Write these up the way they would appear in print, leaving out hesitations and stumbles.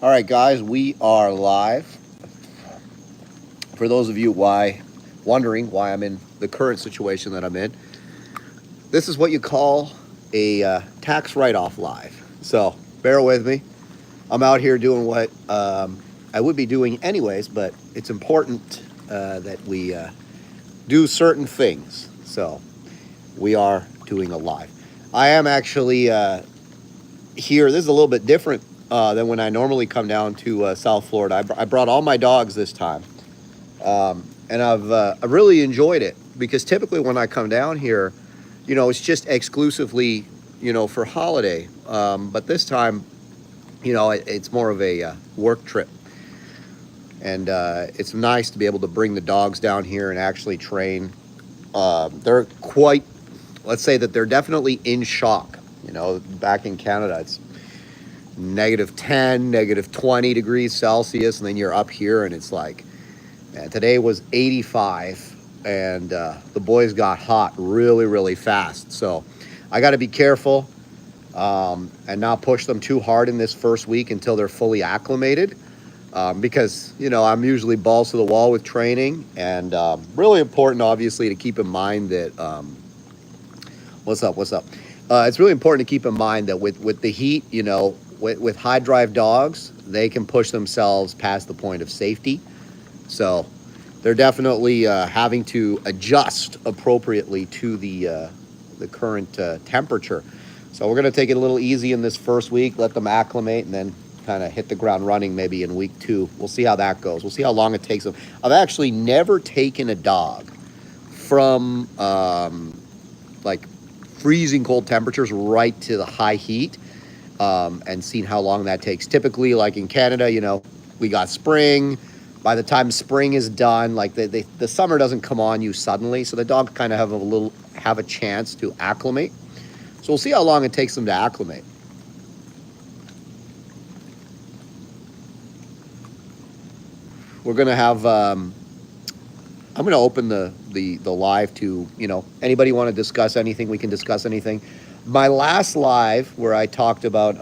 All right, guys, we are live. For those of you wondering why I'm in the current situation that I'm in, this is what you call a tax write-off live. So bear with me. I'm out here doing what I would be doing anyways, but it's important that we do certain things. So we are doing a live. I am actually here. This is a little bit different than when I normally come down to South Florida. I brought all my dogs this time, and I've really enjoyed it, because typically when I come down here, you know, it's just exclusively, you know, for holiday. But this time, you know, it's more of a work trip, and it's nice to be able to bring the dogs down here and actually train. They're quite, let's say that they're definitely in shock. You know, back in Canada, it's -10, -20 degrees Celsius, and then you're up here and it's like, man, today was 85, and the boys got hot really, really fast. So I got to be careful and not push them too hard in this first week until they're fully acclimated, because, you know, I'm usually balls to the wall with training, and really important, obviously, to keep in mind that what's up? It's really important to keep in mind that with the heat, you know, with high drive dogs, they can push themselves past the point of safety. So they're definitely having to adjust appropriately to the current temperature. So we're going to take it a little easy in this first week, let them acclimate, and then kind of hit the ground running maybe in week 2. We'll see how that goes. We'll see how long it takes them. I've actually never taken a dog from like freezing cold temperatures right to the high heat, and seen how long that takes. Typically, like in Canada, you know, we got spring. By the time spring is done, like the summer doesn't come on you suddenly, so the dog kind of have a chance to acclimate. So we'll see how long it takes them to acclimate. We're gonna have I'm gonna open the live to, you know, anybody want to discuss anything, we can discuss anything. My last live, where I talked about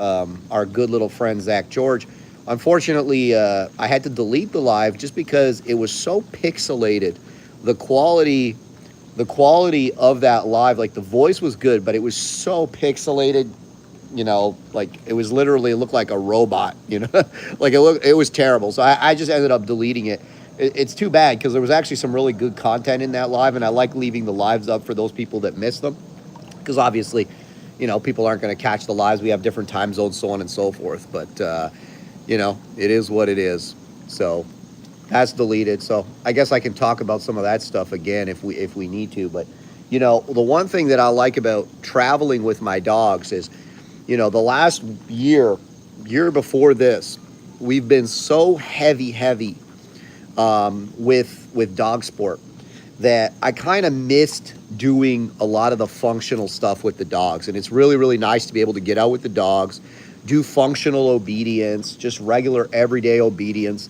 our good little friend Zach George, unfortunately I had to delete the live just because it was so pixelated. The quality of that live, like the voice was good, but it was so pixelated, you know, like it was literally, it looked like a robot, you know. Like it was terrible. So I just ended up deleting it. It's too bad, because there was actually some really good content in that live, and I like leaving the lives up for those people that miss them, because obviously, you know, people aren't going to catch the lives. We have different time zones, so on and so forth. But, you know, it is what it is. So that's deleted. So I guess I can talk about some of that stuff again if we need to. But, you know, the one thing that I like about traveling with my dogs is, you know, the last year before this, we've been so heavy with dog sport that I kind of missed doing a lot of the functional stuff with the dogs. And it's really, really nice to be able to get out with the dogs, do functional obedience, just regular everyday obedience.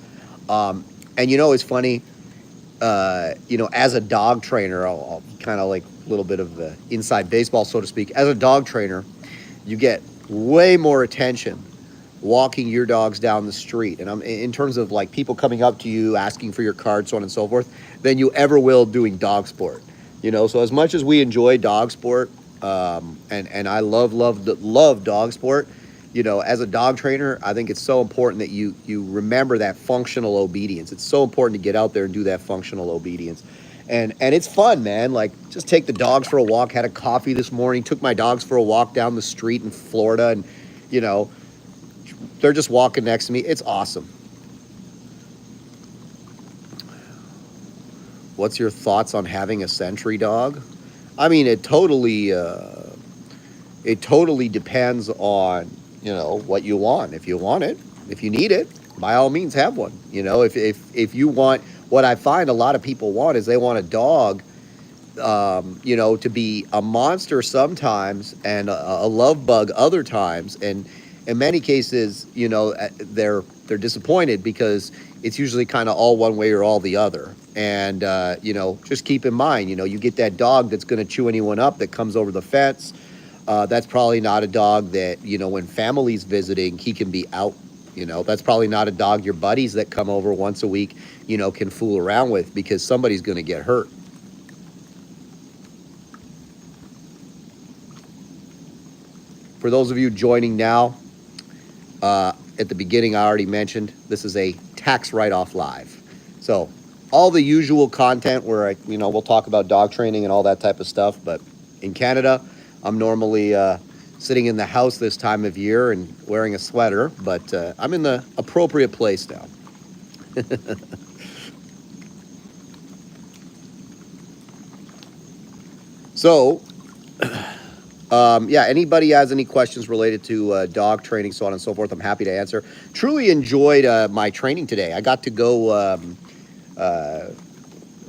And, you know, it's funny, you know, as a dog trainer, I'll kind of like a little bit of the inside baseball, so to speak. As a dog trainer, you get way more attention walking your dogs down the street, and I'm in terms of like people coming up to you asking for your card, so on and so forth, than you ever will doing dog sport. You know, so as much as we enjoy dog sport, and I love dog sport, you know, as a dog trainer, I think it's so important that you remember that functional obedience. It's so important to get out there and do that functional obedience. And it's fun, man. Like, just take the dogs for a walk. Had a coffee this morning, took my dogs for a walk down the street in Florida, and, you know, they're just walking next to me. It's awesome. What's your thoughts on having a sentry dog? I mean, it totally depends on, you know, what you want. If you want it, if you need it, by all means have one. You know, if you want, what I find a lot of people want is they want a dog, you know, to be a monster sometimes and a love bug other times. And in many cases, you know, they're disappointed because it's usually kind of all one way or all the other. And, you know, just keep in mind, you know, you get that dog that's going to chew anyone up that comes over the fence. That's probably not a dog that, you know, when family's visiting, he can be out You know, that's probably not a dog your buddies that come over once a week, you know, can fool around with, because somebody's going to get hurt. For those of you joining now, at the beginning I already mentioned, this is a tax write-off live. So all the usual content where we'll talk about dog training and all that type of stuff, but in Canada, I'm normally sitting in the house this time of year and wearing a sweater, but I'm in the appropriate place now. So, yeah, anybody has any questions related to dog training, so on and so forth, I'm happy to answer. Truly enjoyed my training today. I got to go,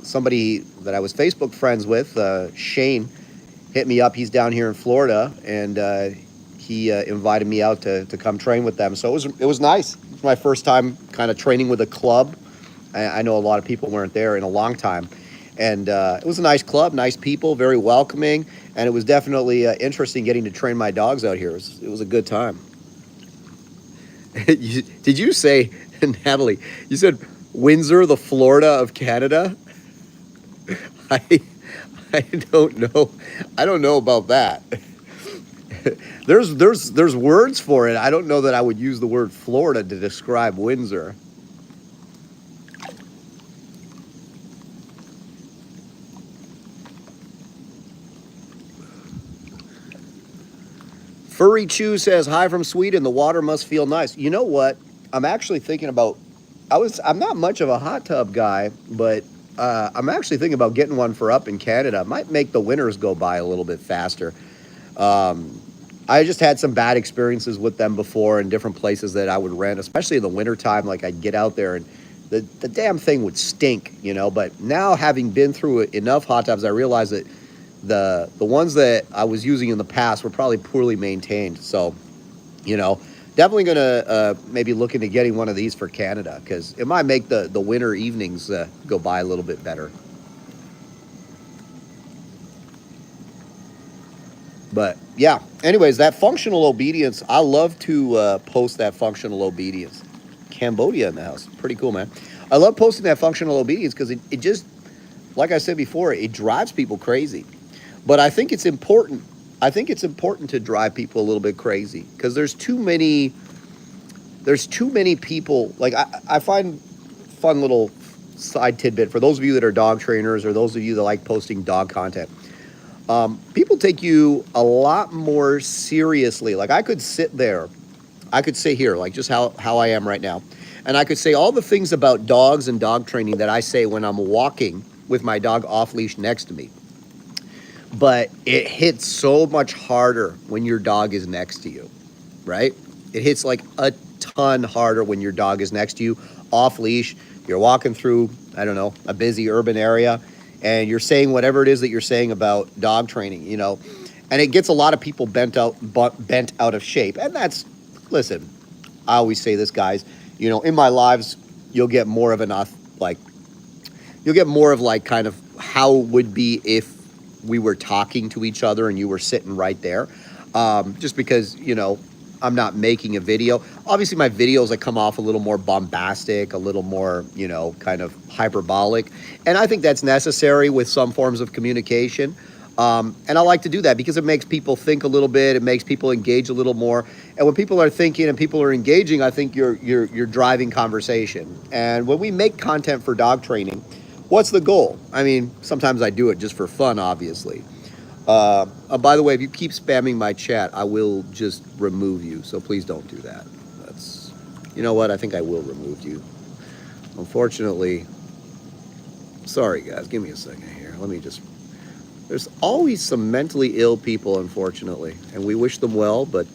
somebody that I was Facebook friends with, Shane, hit me up. He's down here in Florida, and he invited me out to come train with them. So it was nice. It was my first time kind of training with a club. I know a lot of people weren't there in a long time. And it was a nice club, nice people, very welcoming. And it was definitely interesting getting to train my dogs out here. It was a good time. Did you say, Natalie, you said Windsor, the Florida of Canada? I don't know. I don't know about that. There's words for it. I don't know that I would use the word Florida to describe Windsor. Furry Chew says, hi from Sweden. The water must feel nice. You know what? I'm actually thinking about, I'm not much of a hot tub guy, but I'm actually thinking about getting one for up in Canada. It might make the winters go by a little bit faster. I just had some bad experiences with them before in different places that I would rent, especially in the wintertime. Like, I'd get out there and the damn thing would stink, you know. But now, having been through enough hot tubs, I realized that the ones that I was using in the past were probably poorly maintained. So, you know, definitely going to maybe look into getting one of these for Canada, because it might make the winter evenings go by a little bit better. But yeah, anyways, that functional obedience, I love to post that functional obedience. Cambodia in the house. Pretty cool, man. I love posting that functional obedience because it just, like I said before, it drives people crazy. But I think it's important. I think it's important to drive people a little bit crazy, because there's too many people. Like, I find fun little side tidbit for those of you that are dog trainers, or those of you that like posting dog content. People take you a lot more seriously. Like, I could sit here, like just how I am right now, and I could say all the things about dogs and dog training that I say when I'm walking with my dog off leash next to me. But it hits so much harder when your dog is next to you, right? It hits like a ton harder when your dog is next to you, off leash. You're walking through, I don't know, a busy urban area, and you're saying whatever it is that you're saying about dog training, you know, and it gets a lot of people bent out of shape. And that's, listen, I always say this, guys, you know, in my lives, you'll get more of kind of how it would be if we were talking to each other and you were sitting right there. Just because, you know, I'm not making a video. Obviously, my videos, I come off a little more bombastic, a little more, you know, kind of hyperbolic. And I think that's necessary with some forms of communication. And I like to do that because it makes people think a little bit. It makes people engage a little more. And when people are thinking and people are engaging, I think you're driving conversation. And when we make content for dog training, what's the goal? I mean, sometimes I do it just for fun, obviously. By the way, if you keep spamming my chat, I will just remove you. So please don't do that. You know what? I think I will remove you. Unfortunately, sorry guys, give me a second here. There's always some mentally ill people, unfortunately, and we wish them well, but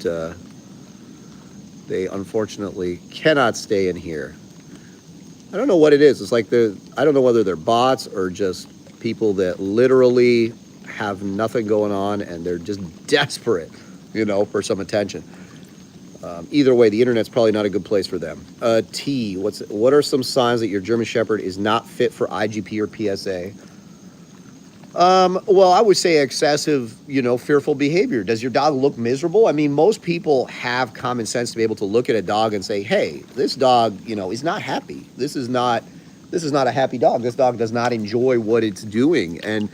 they unfortunately cannot stay in here. I don't know what it is. It's like I don't know whether they're bots or just people that literally have nothing going on and they're just desperate, you know, for some attention. Either way, the internet's probably not a good place for them. T, what are some signs that your German Shepherd is not fit for IGP or PSA? Well, I would say excessive, fearful behavior. Does your dog look miserable? I mean, most people have common sense to be able to look at a dog and say, "Hey, this dog, is not happy. This is not a happy dog. This dog does not enjoy what it's doing." And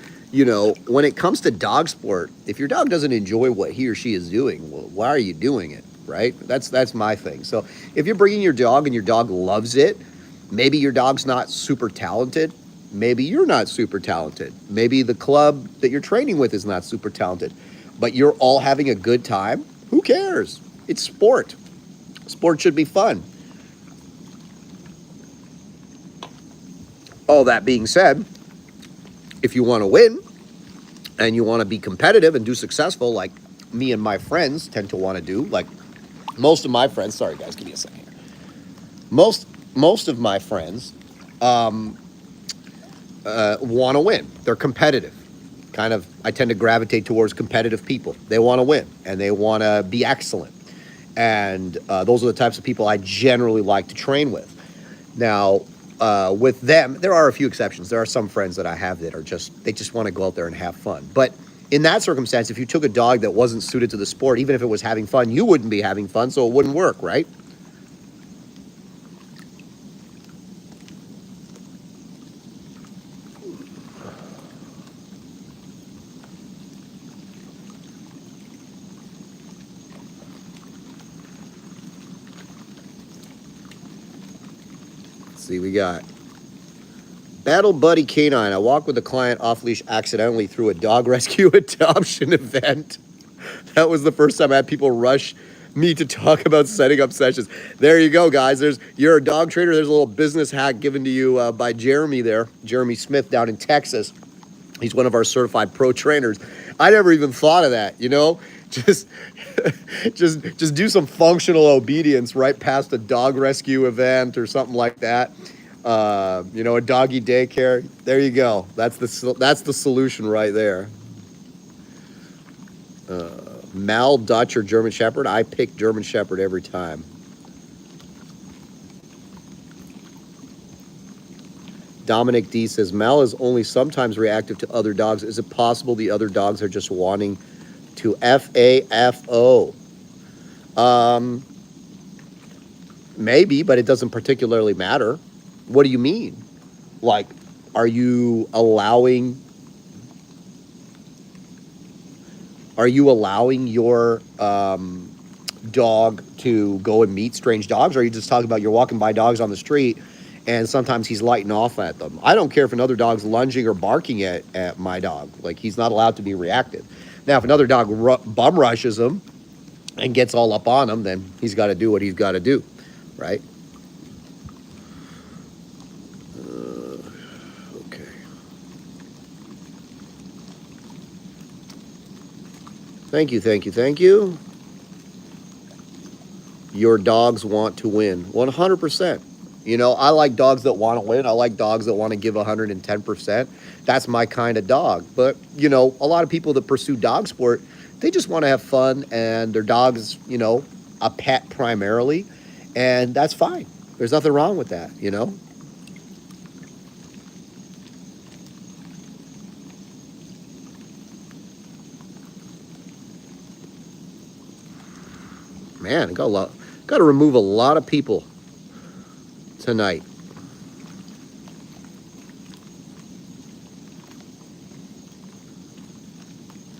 when it comes to dog sport, if your dog doesn't enjoy what he or she is doing, well, why are you doing it, right? That's my thing. So if you're bringing your dog and your dog loves it, maybe your dog's not super talented. Maybe you're not super talented. Maybe the club that you're training with is not super talented, but you're all having a good time. Who cares? It's sport. Sport should be fun. All that being said, if you want to win and you want to be competitive and do successful, like me and my friends tend to want to do, like most of my friends, sorry guys, give me a second here. Most of my friends, want to win. They're competitive. I tend to gravitate towards competitive people. They want to win and they want to be excellent. And those are the types of people I generally like to train with. Now, with them, there are a few exceptions. There are some friends that I have that they just want to go out there and have fun. But in that circumstance, if you took a dog that wasn't suited to the sport, even if it was having fun, you wouldn't be having fun, so it wouldn't work, right? See, we got Battle Buddy Canine. I walked with a client off leash accidentally through a dog rescue adoption event. That was the first time I had people rush me to talk about setting up sessions. There you go, guys. You're a dog trainer. There's a little business hack given to you by Jeremy there, Jeremy Smith down in Texas. He's one of our certified pro trainers. I never even thought of that, just just do some functional obedience right past a dog rescue event or something like that. A doggy daycare. There you go. That's the solution right there. Mal, Dutch, or German Shepherd. I pick German Shepherd every time. Dominic D says, Mal is only sometimes reactive to other dogs. Is it possible the other dogs are just wanting to FAFO? Maybe, but it doesn't particularly matter. What do you mean? Like, are you allowing your dog to go and meet strange dogs? Or are you just talking about you're walking by dogs on the street and sometimes he's lighting off at them? I don't care if another dog's lunging or barking at my dog. Like, he's not allowed to be reactive. Now, if another dog bum rushes him and gets all up on him, then he's got to do what he's got to do, right? Okay. Thank you. Your dogs want to win. 100%. I like dogs that want to win. I like dogs that want to give 110%. That's my kind of dog. But, a lot of people that pursue dog sport, they just want to have fun, and their dog is, a pet primarily, and that's fine. There's nothing wrong with that, Man, got to remove a lot of people tonight.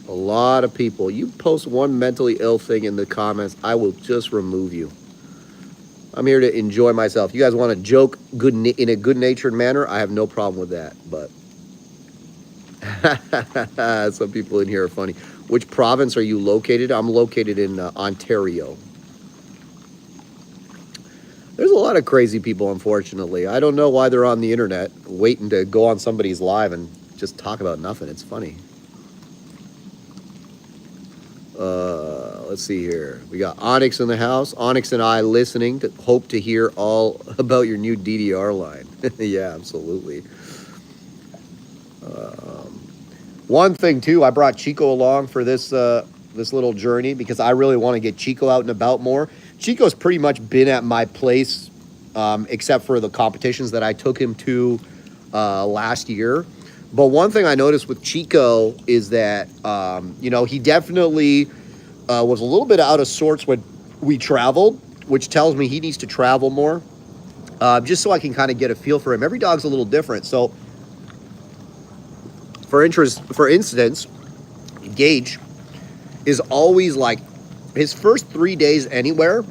A lot of people. You post one mentally ill thing in the comments, I will just remove you. I'm here to enjoy myself. You guys want to joke in a good-natured manner? I have no problem with that, but some people in here are funny. Which province are you located? I'm located in Ontario. There's a lot of crazy people, unfortunately. I don't know why they're on the internet waiting to go on somebody's live and just talk about nothing. It's funny. Let's see here. We got Onyx in the house. Onyx and I listening. Hope to hear all about your new DDR line. Yeah, absolutely. One thing, too, I brought Chico along for this little journey because I really want to get Chico out and about more. Chico's pretty much been at my place, except for the competitions that I took him to last year. But one thing I noticed with Chico is that, you know, he definitely was a little bit out of sorts when we traveled, which tells me he needs to travel more, just so I can kind of get a feel for him. Every dog's a little different. So, for instance, Gage is always like, his first 3 days anywhere,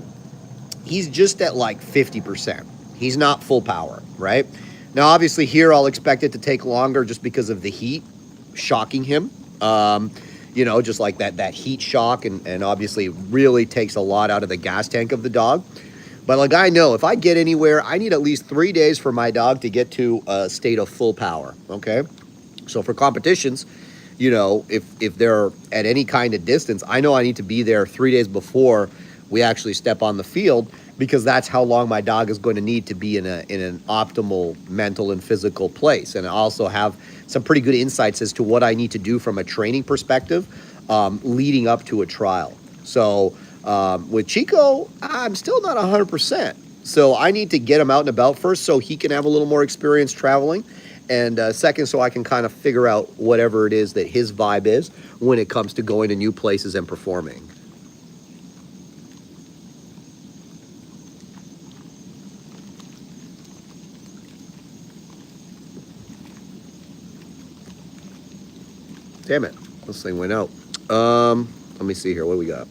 he's just at like 50%. He's not full power, right? Now, obviously here I'll expect it to take longer just because of the heat shocking him. You know, just like that heat shock, and obviously really takes a lot out of the gas tank of the dog. But like, I know if I get anywhere, I need at least 3 days for my dog to get to a state of full power, okay? So for competitions, you know, if they're at any kind of distance, I know I need to be there 3 days before we actually step on the field, because that's how long my dog is going to need to be in an optimal mental and physical place. And I also have some pretty good insights as to what I need to do from a training perspective, leading up to a trial. So with Chico, I'm still not 100%. So I need to get him out and about first so he can have a little more experience traveling. And second, so I can kind of figure out whatever it is that his vibe is when it comes to going to new places and performing. Damn it, this thing went out. Let me see here, what do we got?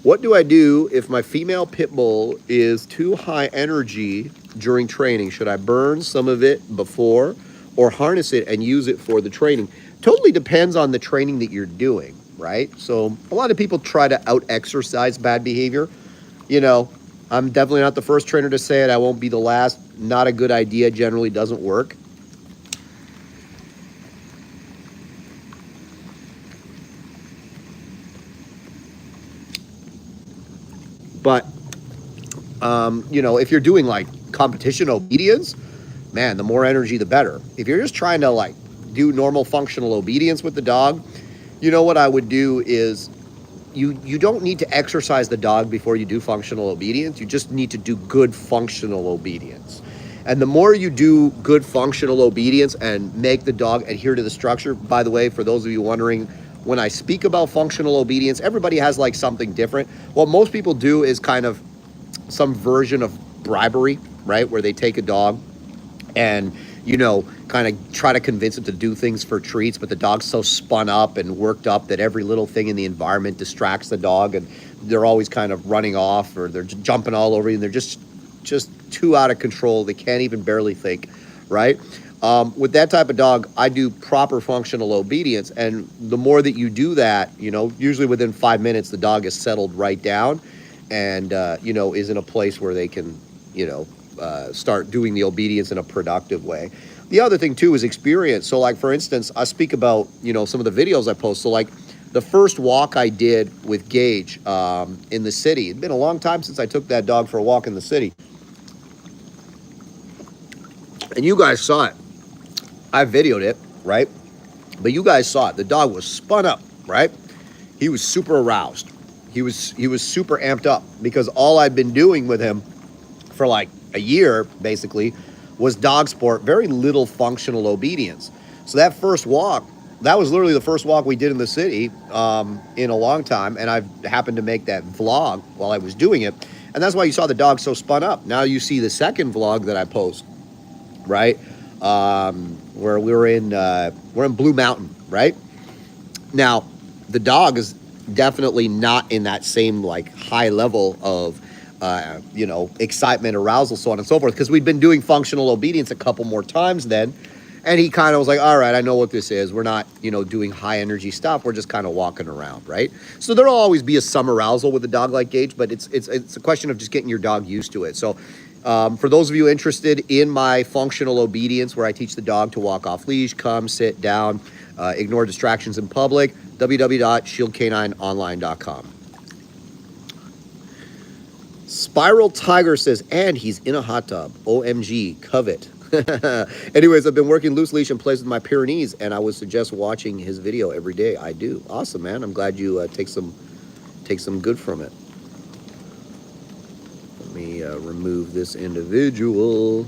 What do I do if my female pit bull is too high energy during training? Should I burn some of it before or harness it and use it for the training? Totally depends on the training that you're doing, right? So a lot of people try to out-exercise bad behavior. You know, I'm definitely not the first trainer to say it. I won't be the last. Not a good idea, generally doesn't work. But, you know, if you're doing like competition obedience, man, the more energy, the better. If you're just trying to like do normal functional obedience with the dog, you know what I would do is you don't need to exercise the dog before you do functional obedience. You just need to do good functional obedience. And the more you do good functional obedience and make the dog adhere to the structure, by the way, for those of you wondering, when I speak about functional obedience, everybody has like something different. What most people do is kind of some version of bribery, right? Where they take a dog and, you know, kind of try to convince it to do things for treats, but the dog's so spun up and worked up that every little thing in the environment distracts the dog, and they're always kind of running off, or they're jumping all over you, and they're just too out of control. They can't even barely think, right? With that type of dog, I do proper functional obedience, and the more that you do that, you know, usually within 5 minutes, the dog is settled right down and, you know, is in a place where they can, you know, start doing the obedience in a productive way. The other thing too is experience. So like, for instance, I speak about, you know, some of the videos I post. So like the first walk I did with Gage in the city, it'd been a long time since I took that dog for a walk in the city. And you guys saw it. I videoed it, right? But you guys saw it. The dog was spun up, right? He was super aroused. He was super amped up because all I'd been doing with him for like a year, basically, was dog sport, very little functional obedience. So that first walk, that was literally the first walk we did in the city in a long time. And I happened to make that vlog while I was doing it. And that's why you saw the dog so spun up. Now you see the second vlog that I post, right? Where we're in Blue Mountain, right? Now, the dog is definitely not in that same like high level of, you know, excitement, arousal, so on and so forth, because we'd been doing functional obedience a couple more times then. And he kind of was like, all right, I know what this is. We're not, you know, doing high energy stuff. We're just kind of walking around, right? So there'll always be some arousal with a dog like Gage, but it's a question of just getting your dog used to it. So for those of you interested in my functional obedience, where I teach the dog to walk off leash, come, sit down, ignore distractions in public, www.shieldcanineonline.com. Spiral Tiger says, and he's in a hot tub. OMG, covet. Anyways, I've been working loose leash and plays with my Pyrenees, and I would suggest watching his video every day. I do. Awesome, man. I'm glad you take some good from it. Let me remove this individual.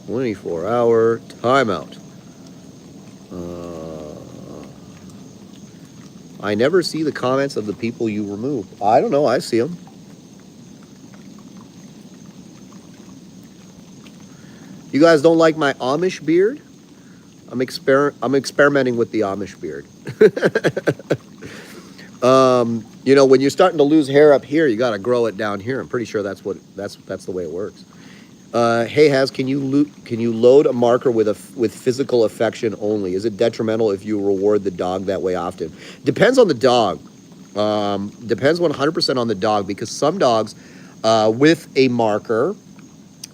24-hour timeout. I never see the comments of the people you remove. I don't know. I see them. You guys don't like my Amish beard? I'm experimenting with the Amish beard. You know, when you're starting to lose hair up here, you got to grow it down here. I'm pretty sure that's the way it works. Hey, can you load a marker with physical affection only? Is it detrimental if you reward the dog that way often? Depends on the dog. Depends 100% on the dog, because some dogs with a marker,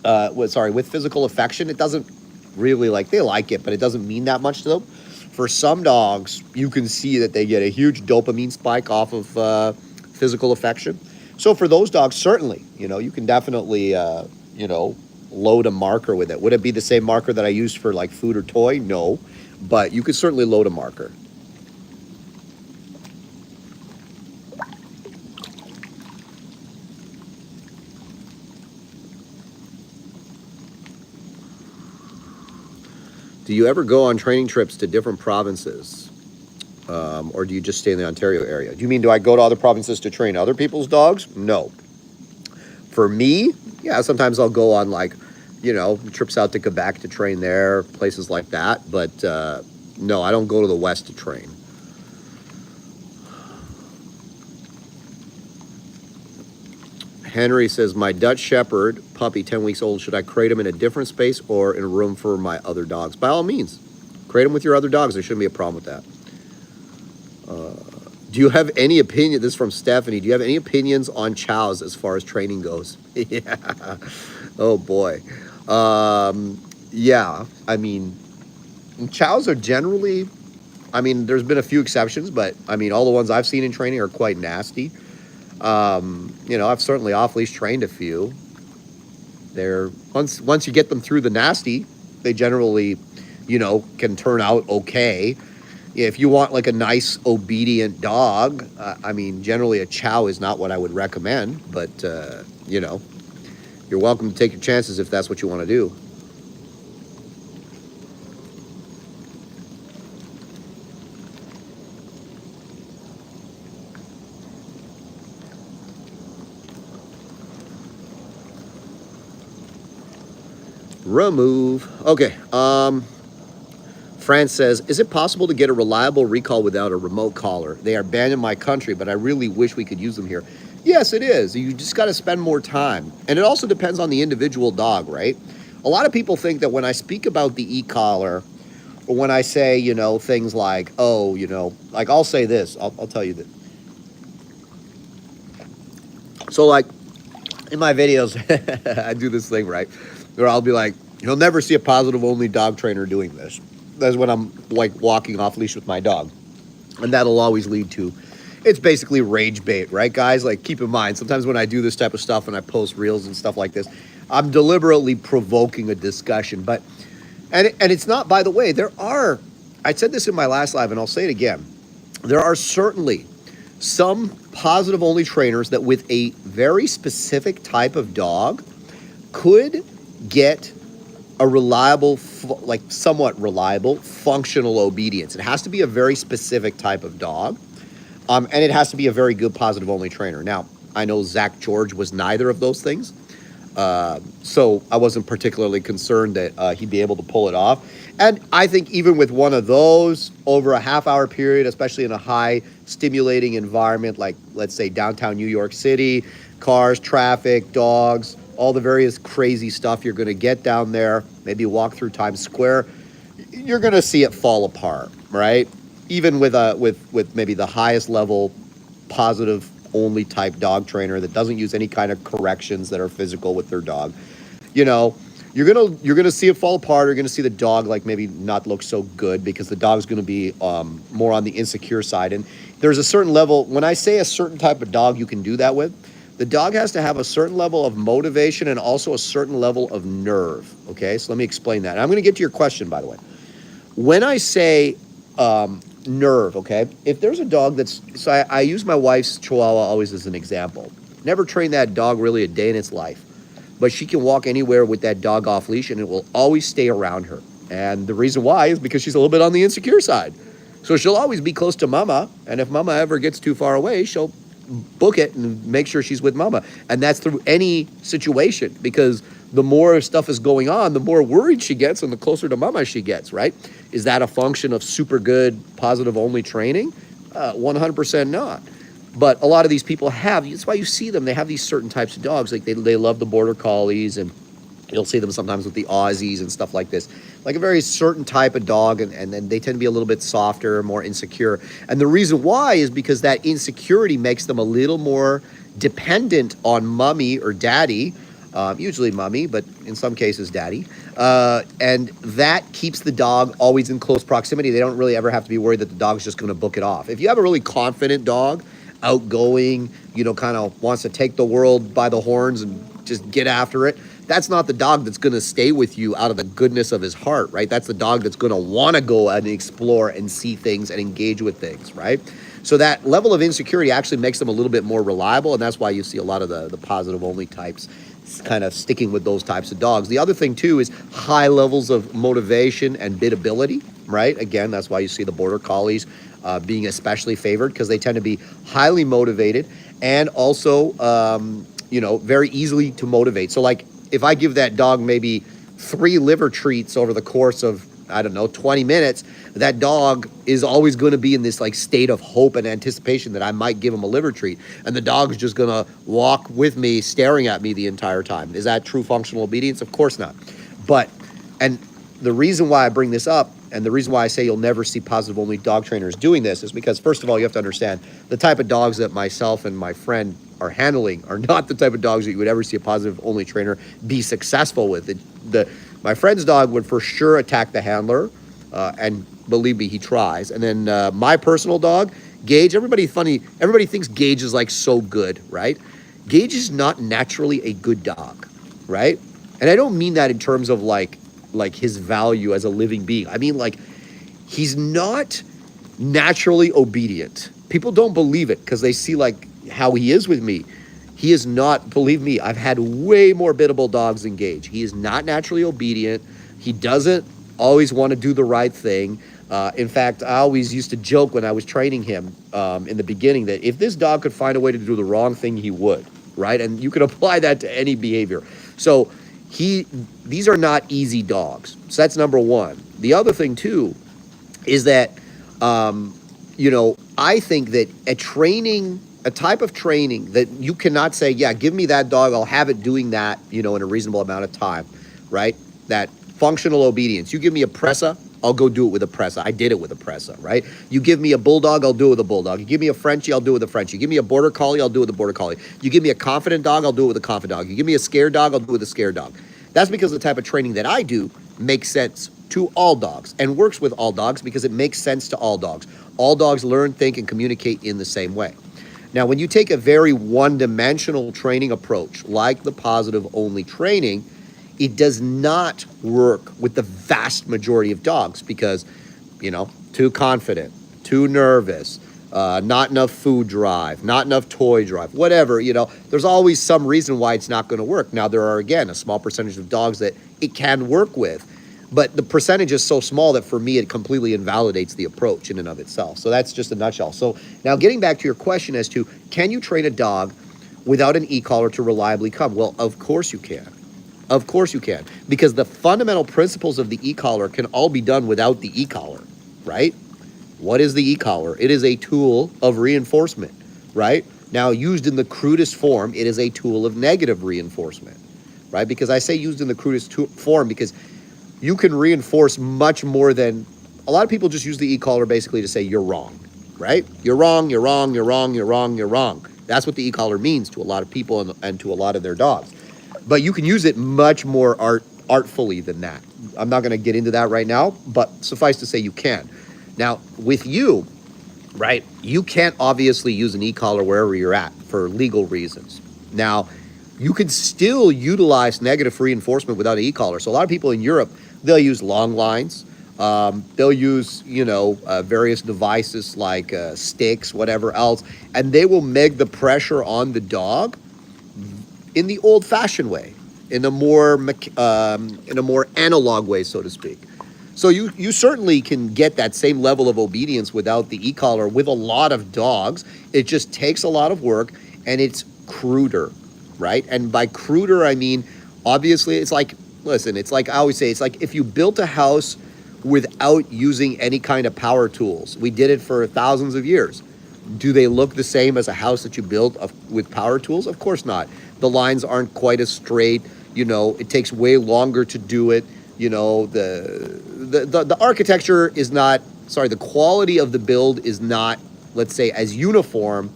with physical affection, it doesn't really they like it, but it doesn't mean that much to them. For some dogs, you can see that they get a huge dopamine spike off of physical affection. So for those dogs, certainly, you can definitely, load a marker with it. Would it be the same marker that I used for food or toy? No, but you could certainly load a marker. Do you ever go on training trips to different provinces? Or do you just stay in the Ontario area? Do you mean, do I go to other provinces to train other people's dogs? No. For me, yeah, sometimes I'll go on trips out to Quebec to train there, places like that. But no, I don't go to the West to train. Henry says, my Dutch Shepherd puppy, 10 weeks old, should I crate him in a different space or in a room for my other dogs? By all means, crate him with your other dogs. There shouldn't be a problem with that. Do you have any opinion? This is from Stephanie. Do you have any opinions on chows as far as training goes? Yeah. Oh, boy. Yeah. I mean, chows are generally, there's been a few exceptions, but, all the ones I've seen in training are quite nasty. I've certainly off-leash trained a few. Once you get them through the nasty, they generally, can turn out okay. If you want a nice obedient dog, generally a chow is not what I would recommend, but you're welcome to take your chances if that's what you want to do. Remove. Okay. France says, is it possible to get a reliable recall without a remote collar? They are banned in my country, but I really wish we could use them here. Yes, it is. You just got to spend more time. And it also depends on the individual dog, right? A lot of people think that when I speak about the e-collar, or when I say, things like, oh, I'll say this. I'll tell you that. So, in my videos, I do this thing, right? Where I'll be like, you'll never see a positive-only dog trainer doing this. That's when I'm, walking off-leash with my dog. And that'll always lead to, it's basically rage bait, right, guys? Keep in mind, sometimes when I do this type of stuff and I post reels and stuff like this, I'm deliberately provoking a discussion. But, and it's not, by the way, I said this in my last live, and I'll say it again. There are certainly some positive-only trainers that with a very specific type of dog could get a reliable, somewhat reliable, functional obedience. It has to be a very specific type of dog, and it has to be a very good positive-only trainer. Now, I know Zach George was neither of those things, so I wasn't particularly concerned that he'd be able to pull it off. And I think even with one of those, over a half-hour period, especially in a high-stimulating environment like, let's say, downtown New York City, cars, traffic, dogs, all the various crazy stuff you're going to get down there, maybe walk through Times Square, you're going to see it fall apart, right? Even with maybe the highest level positive only type dog trainer that doesn't use any kind of corrections that are physical with their dog, you're gonna see it fall apart. You're gonna see the dog maybe not look so good because the dog's gonna be more on the insecure side. And there's a certain level. When I say a certain type of dog you can do that with, the dog has to have a certain level of motivation and also a certain level of nerve. Okay, so let me explain that. And I'm going to get to your question, by the way. When I say nerve, okay, if there's a dog so I use my wife's Chihuahua always as an example. Never trained that dog really a day in its life. but she can walk anywhere with that dog off leash and it will always stay around her. And the reason why is because she's a little bit on the insecure side. So she'll always be close to mama, and if mama ever gets too far away, she'll book it and make sure she's with mama. And that's through any situation, because the more stuff is going on, the more worried she gets and the closer to mama she gets, right? Is that a function of super good positive only training? 100% not. But a lot of these people have, that's why you see them, they have these certain types of dogs. Like they love the border collies, and you'll see them sometimes with the Aussies and stuff like this. Like a very certain type of dog, and then they tend to be a little bit softer, more insecure. And the reason why is because that insecurity makes them a little more dependent on mommy or daddy, usually mommy, but in some cases daddy. And that keeps the dog always in close proximity. They don't really ever have to be worried that the dog's just going to book it off. If you have a really confident dog, outgoing, kind of wants to take the world by the horns and just get after it, that's not the dog that's going to stay with you out of the goodness of his heart, right? That's the dog that's going to want to go and explore and see things and engage with things, right? So that level of insecurity actually makes them a little bit more reliable, and that's why you see a lot of the positive only types kind of sticking with those types of dogs. The other thing too is high levels of motivation and biddability, right? Again, that's why you see the border collies being especially favored, because they tend to be highly motivated and also, very easily to motivate. So like if I give that dog maybe 3 liver treats over the course of, 20 minutes, that dog is always going to be in this like state of hope and anticipation that I might give him a liver treat. And the dog is just going to walk with me, staring at me the entire time. Is that true functional obedience? Of course not. And the reason why I bring this up, and the reason why I say you'll never see positive only dog trainers doing this, is because first of all, you have to understand the type of dogs that myself and my friend are handling are not the type of dogs that you would ever see a positive only trainer be successful with. My friend's dog would for sure attack the handler, and believe me, he tries. And then my personal dog, Gage, everybody thinks Gage is like so good, right? Gage is not naturally a good dog, right? And I don't mean that in terms of like his value as a living being. I mean like he's not naturally obedient. People don't believe it because they see like how he is with me. He is not, believe me, I've had way more biddable dogs than Gage. He is not naturally obedient. He doesn't always want to do the right thing. In fact, I always used to joke when I was training him in the beginning that if this dog could find a way to do the wrong thing, he would, right? And you can apply that to any behavior. So these are not easy dogs. So that's number one. The other thing too is that, I think that a type of training that you cannot say, yeah, give me that dog, I'll have it doing that, in a reasonable amount of time, right? That functional obedience. You give me a pressa, I'll go do it with a pressa. I did it with a pressa, right? You give me a bulldog, I'll do it with a bulldog. You give me a Frenchie, I'll do it with a Frenchie. You give me a border collie, I'll do it with a border collie. You give me a confident dog, I'll do it with a confident dog. You give me a scared dog, I'll do it with a scared dog. That's because the type of training that I do makes sense to all dogs and works with all dogs because it makes sense to all dogs. All dogs learn, think, and communicate in the same way. Now, when you take a very one-dimensional training approach, like the positive only training, it does not work with the vast majority of dogs because, too confident, too nervous, not enough food drive, not enough toy drive, whatever, there's always some reason why it's not going to work. Now, there are, again, a small percentage of dogs that it can work with, but the percentage is so small that for me, it completely invalidates the approach in and of itself. So that's just a nutshell. So now getting back to your question as to, can you train a dog without an e-collar to reliably come? Well, of course you can. Of course you can. Because the fundamental principles of the e-collar can all be done without the e-collar, right? What is the e-collar? It is a tool of reinforcement, right? Now, used in the crudest form, it is a tool of negative reinforcement, right? Because I say used in the crudest form because you can reinforce much more than, a lot of people just use the e-collar basically to say you're wrong, right? You're wrong, you're wrong, you're wrong, you're wrong, you're wrong. That's what the e-collar means to a lot of people and to a lot of their dogs. But you can use it much more artfully than that. I'm not going to get into that right now, but suffice to say you can. Now, with you, right, you can't obviously use an e-collar wherever you're at for legal reasons. Now, you can still utilize negative reinforcement without an e-collar. So a lot of people in Europe, they'll use long lines. They'll use, various devices like sticks, whatever else, and they will make the pressure on the dog in the old-fashioned way. in a more analog way, so to speak. So you certainly can get that same level of obedience without the e-collar with a lot of dogs. It just takes a lot of work, and it's cruder, right? And by cruder, I mean, obviously, it's like, listen, it's like I always say, it's like if you built a house without using any kind of power tools. We did it for thousands of years. Do they look the same as a house that you built with power tools? Of course not. The lines aren't quite as straight. You know, it takes way longer to do it. You know, the architecture is not, sorry, the quality of the build is not, let's say, as uniform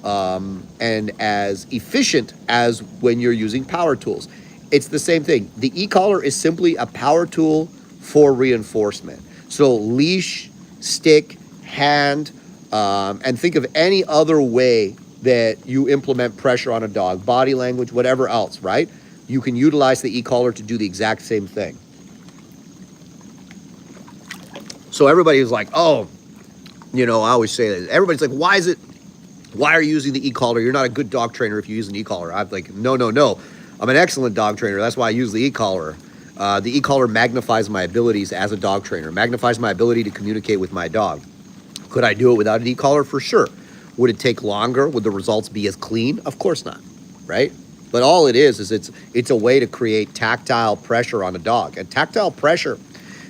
and as efficient as when you're using power tools. It's the same thing. The e-collar is simply a power tool for reinforcement. So leash, stick, hand, and think of any other way that you implement pressure on a dog, body language, whatever else, right? You can utilize the e-collar to do the exact same thing. So everybody is like, oh, you know, I always say that. Everybody's like, why are you using the e-collar? You're not a good dog trainer if you use an e-collar. I'm like, no. I'm an excellent dog trainer. That's why I use the e-collar. The e-collar magnifies my abilities as a dog trainer, magnifies my ability to communicate with my dog. Could I do it without an e-collar? For sure. Would it take longer? Would the results be as clean? Of course not, right? But all it is it's a way to create tactile pressure on a dog. And tactile pressure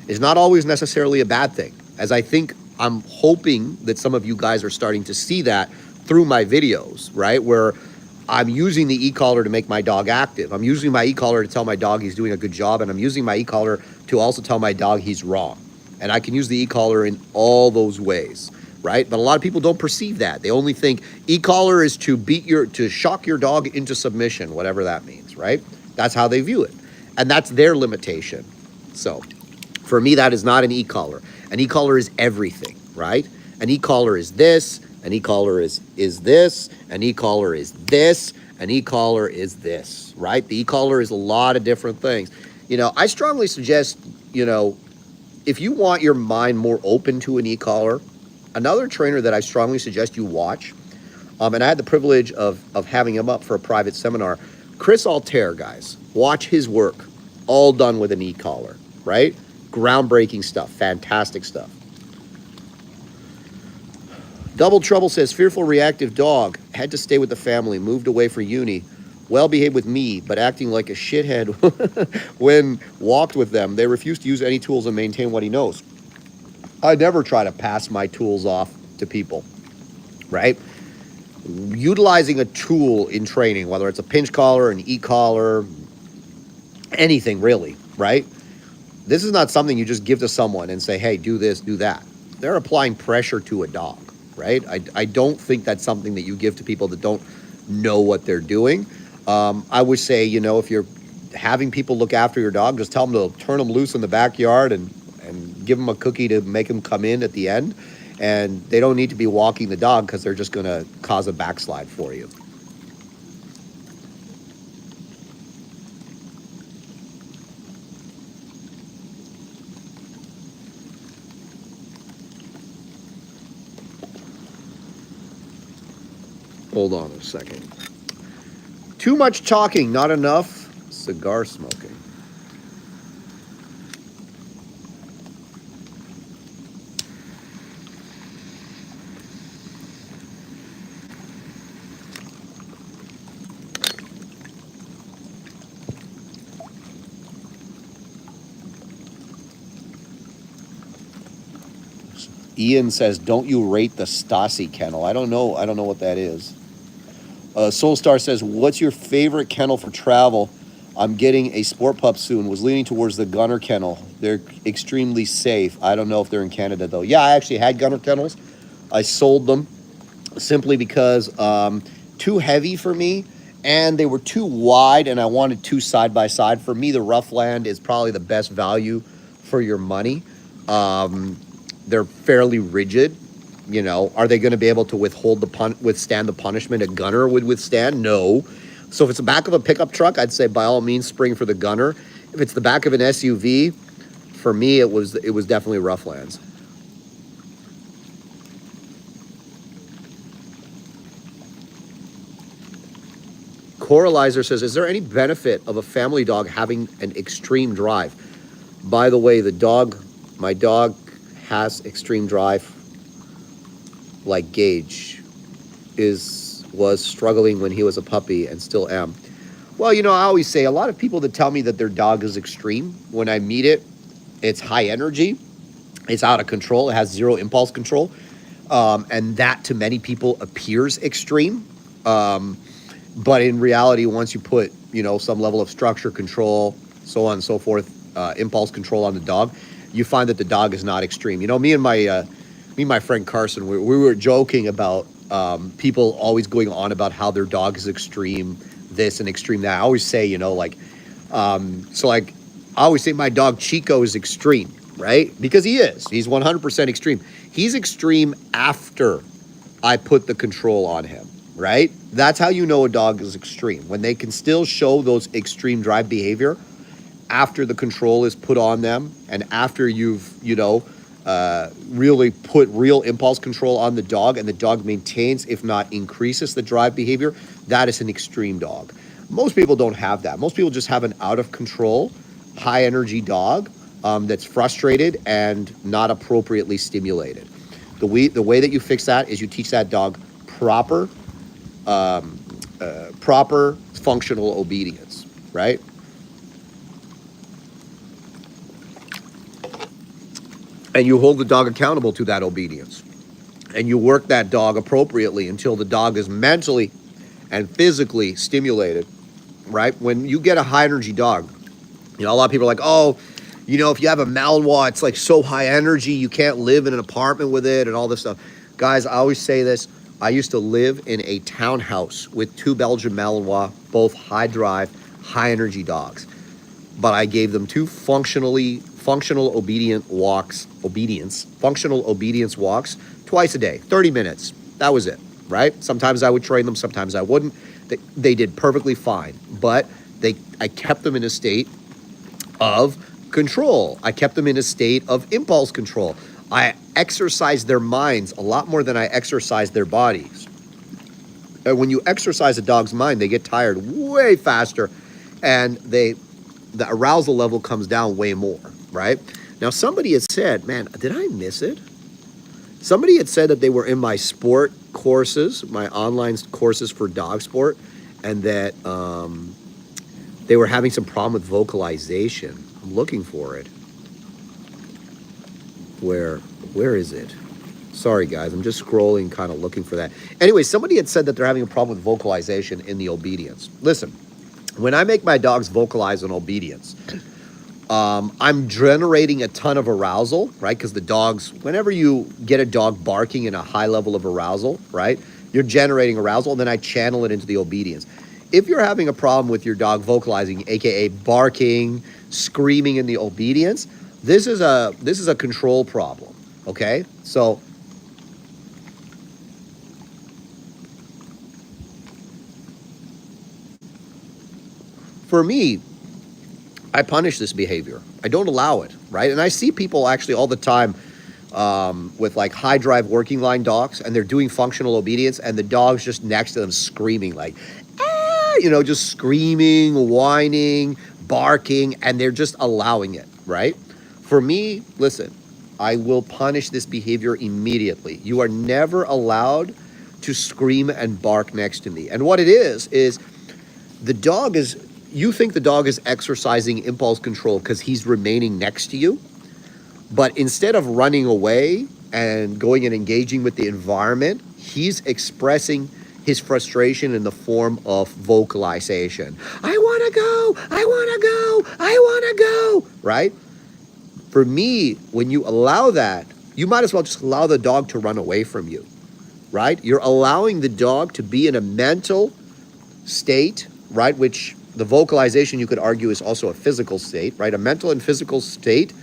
is not always necessarily a bad thing. As I'm hoping that some of you guys are starting to see that through my videos, right? Where I'm using the e-collar to make my dog active. I'm using my e-collar to tell my dog he's doing a good job, and I'm using my e-collar to also tell my dog he's wrong. And I can use the e-collar in all those ways, right? But a lot of people don't perceive that. They only think e-collar is to shock your dog into submission, whatever that means, right? That's how they view it. And that's their limitation. So for me, that is not an e-collar. An e-collar is everything, right? An e-collar is this, an e-collar is this, an e-collar is this, an e-collar is this, right? The e-collar is a lot of different things. You know, I strongly suggest, you know, if you want your mind more open to an e-collar, another trainer that I strongly suggest you watch, and I had the privilege of having him up for a private seminar, Chris Altair, guys. Watch his work, all done with an e-collar, right? Groundbreaking stuff, fantastic stuff. Double Trouble says, fearful reactive dog, had to stay with the family, moved away for uni, well behaved with me, but acting like a shithead when walked with them. They refuse to use any tools and maintain what he knows. I never try to pass my tools off to people, right? Utilizing a tool in training, whether it's a pinch collar, an e-collar, anything really, right? This is not something you just give to someone and say, hey, do this, do that. They're applying pressure to a dog, right? I don't think that's something that you give to people that don't know what they're doing. I would say, you know, if you're having people look after your dog, just tell them to turn them loose in the backyard and give them a cookie to make them come in at the end. And they don't need to be walking the dog because they're just going to cause a backslide for you. Hold on a second. Too much talking, not enough cigar smoking. Ian says, don't you rate the Stasi kennel? I don't know what that is. Soulstar says, what's your favorite kennel for travel? I'm getting a sport pup soon. Was leaning towards the Gunner kennel. They're extremely safe. I don't know if they're in Canada, though. Yeah, I actually had Gunner kennels. I sold them simply because too heavy for me, and they were too wide, and I wanted two side by side. For me, the Roughland is probably the best value for your money. They're fairly rigid. You know, are they going to be able to withstand the punishment a Gunner would withstand? No. So if it's the back of a pickup truck, I'd say by all means spring for the Gunner. If it's the back of an SUV, for me it was definitely Roughlands. Coralizer says, is there any benefit of a family dog having an extreme drive? By the way, my dog has extreme drive, like Gage was struggling when he was a puppy and still am. Well, you know, I always say a lot of people that tell me that their dog is extreme, when I meet it, it's high energy, it's out of control, it has zero impulse control, and that to many people appears extreme. But in reality, once you put, you know, some level of structure control, so on and so forth, impulse control on the dog, you find that the dog is not extreme. You know, me and my friend Carson, we were joking about people always going on about how their dog is extreme this and extreme that. I always say, you know, like, so like, I always say my dog Chico is extreme, right? Because he is. He's 100% extreme. He's extreme after I put the control on him, right? That's how you know a dog is extreme. When they can still show those extreme drive behavior after the control is put on them and after you've, you know, really put real impulse control on the dog and the dog maintains, if not increases the drive behavior, that is an extreme dog. Most people don't have that. Most people just have an out of control, high energy dog that's frustrated and not appropriately stimulated. The way that you fix that is you teach that dog proper functional obedience, right? And you hold the dog accountable to that obedience. And you work that dog appropriately until the dog is mentally and physically stimulated, right? When you get a high energy dog, you know, a lot of people are like, oh, you know, if you have a Malinois, it's like so high energy, you can't live in an apartment with it and all this stuff. Guys, I always say this. I used to live in a townhouse with 2 Belgian Malinois, both high drive, high energy dogs. But I gave them 2 functional obedience walks twice a day, 30 minutes. That was it, right? Sometimes I would train them, sometimes I wouldn't. They did perfectly fine, but I kept them in a state of control. I kept them in a state of impulse control. I exercised their minds a lot more than I exercised their bodies. And when you exercise a dog's mind, they get tired way faster and the arousal level comes down way more, right? Now, somebody had said, man, did I miss it? Somebody had said that they were in my sport courses, my online courses for dog sport, and that they were having some problem with vocalization. I'm looking for it. Where is it? Sorry, guys, I'm just scrolling, kind of looking for that. Anyway, somebody had said that they're having a problem with vocalization in the obedience. Listen, when I make my dogs vocalize on obedience, I'm generating a ton of arousal, right? Because the dogs, whenever you get a dog barking in a high level of arousal, right, you're generating arousal, and then I channel it into the obedience. If you're having a problem with your dog vocalizing, aka barking, screaming in the obedience, this is a control problem, okay? So for me, I punish this behavior. I don't allow it, right? And I see people actually all the time with like high drive working line dogs, and they're doing functional obedience, and the dog's just next to them screaming like, ah, you know, just screaming, whining, barking, and they're just allowing it, right? For me, listen, I will punish this behavior immediately. You are never allowed to scream and bark next to me. And what it is the dog is, you think the dog is exercising impulse control because he's remaining next to you. But instead of running away and going and engaging with the environment, he's expressing his frustration in the form of vocalization. I want to go, I want to go, I want to go, right? For me, when you allow that, you might as well just allow the dog to run away from you, right? You're allowing the dog to be in a mental state, right? Which the vocalization, you could argue, is also a physical state, right? A mental and physical state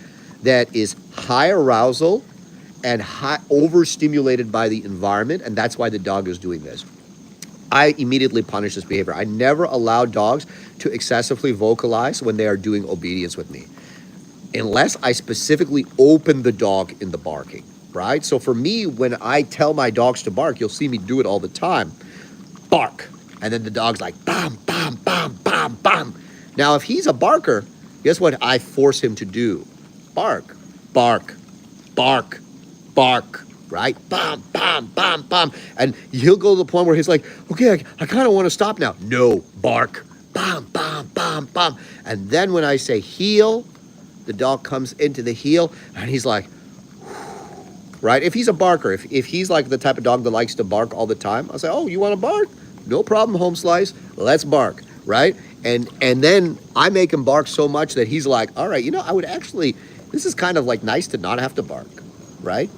that is high arousal and high overstimulated by the environment, and that's why the dog is doing this. I immediately punish this behavior. I never allow dogs to excessively vocalize when they are doing obedience with me, unless I specifically open the dog in the barking, right? So for me, when I tell my dogs to bark, you'll see me do it all the time. Bark. And then the dog's like, bam, bam, Now, if he's a barker, guess what I force him to do? Bark, bark, bark, bark, right? Bam, bam, bam, bam. And he'll go to the point where he's like, okay, I kind of want to stop now. No, bark, bam, bam, bam, bam. And then when I say heel, the dog comes into the heel and he's like, right? If he's a barker, if he's like the type of dog that likes to bark all the time, I'll say, oh, you want to bark? No problem, home slice. Let's bark, right? And then I make him bark so much that he's like, all right, I would actually, this is kind of like nice to not have to bark, right?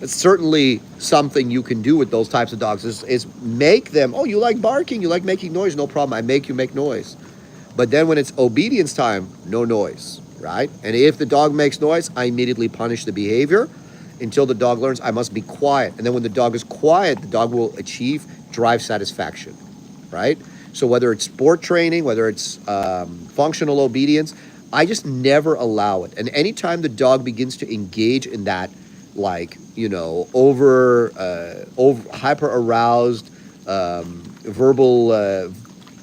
It's certainly something you can do with those types of dogs is make them, oh, you like barking, you like making noise, no problem, I make you make noise. But then when it's obedience time, no noise, right? And if the dog makes noise, I immediately punish the behavior until the dog learns I must be quiet. And then when the dog is quiet, the dog will drive satisfaction, right? So whether it's sport training, whether it's functional obedience, I just never allow it. And anytime the dog begins to engage in that, like, over hyper aroused verbal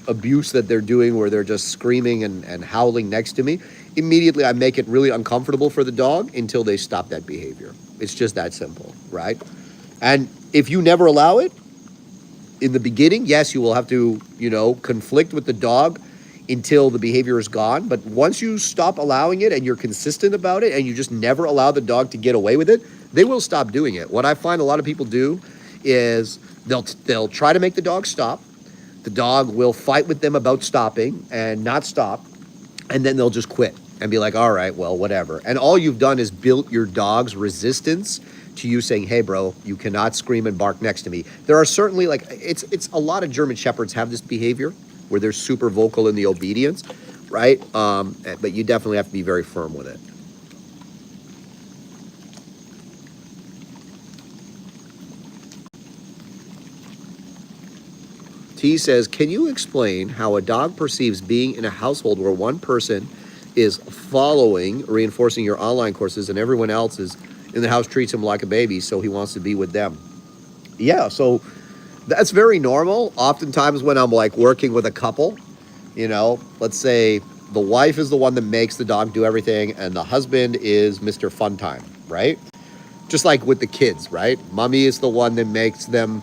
abuse that they're doing, where they're just screaming and howling next to me, immediately I make it really uncomfortable for the dog until they stop that behavior. It's just that simple, right? And if you never allow it, in the beginning, yes, you will have to, conflict with the dog until the behavior is gone. But once you stop allowing it and you're consistent about it and you just never allow the dog to get away with it, they will stop doing it. What I find a lot of people do is they'll try to make the dog stop. The dog will fight with them about stopping and not stop. And then they'll just quit and be like, all right, well, whatever. And all you've done is built your dog's resistance to you saying, hey, bro, you cannot scream and bark next to me. There are certainly, it's a lot of German Shepherds have this behavior where they're super vocal in the obedience, right? But you definitely have to be very firm with it. T says, can you explain how a dog perceives being in a household where one person is reinforcing your online courses and everyone else is in the house treats him like a baby, so he wants to be with them? Yeah, so that's very normal. Oftentimes when I'm like working with a couple, let's say the wife is the one that makes the dog do everything and the husband is Mr. Fun Time, right? Just like with the kids, right? Mommy is the one that makes them,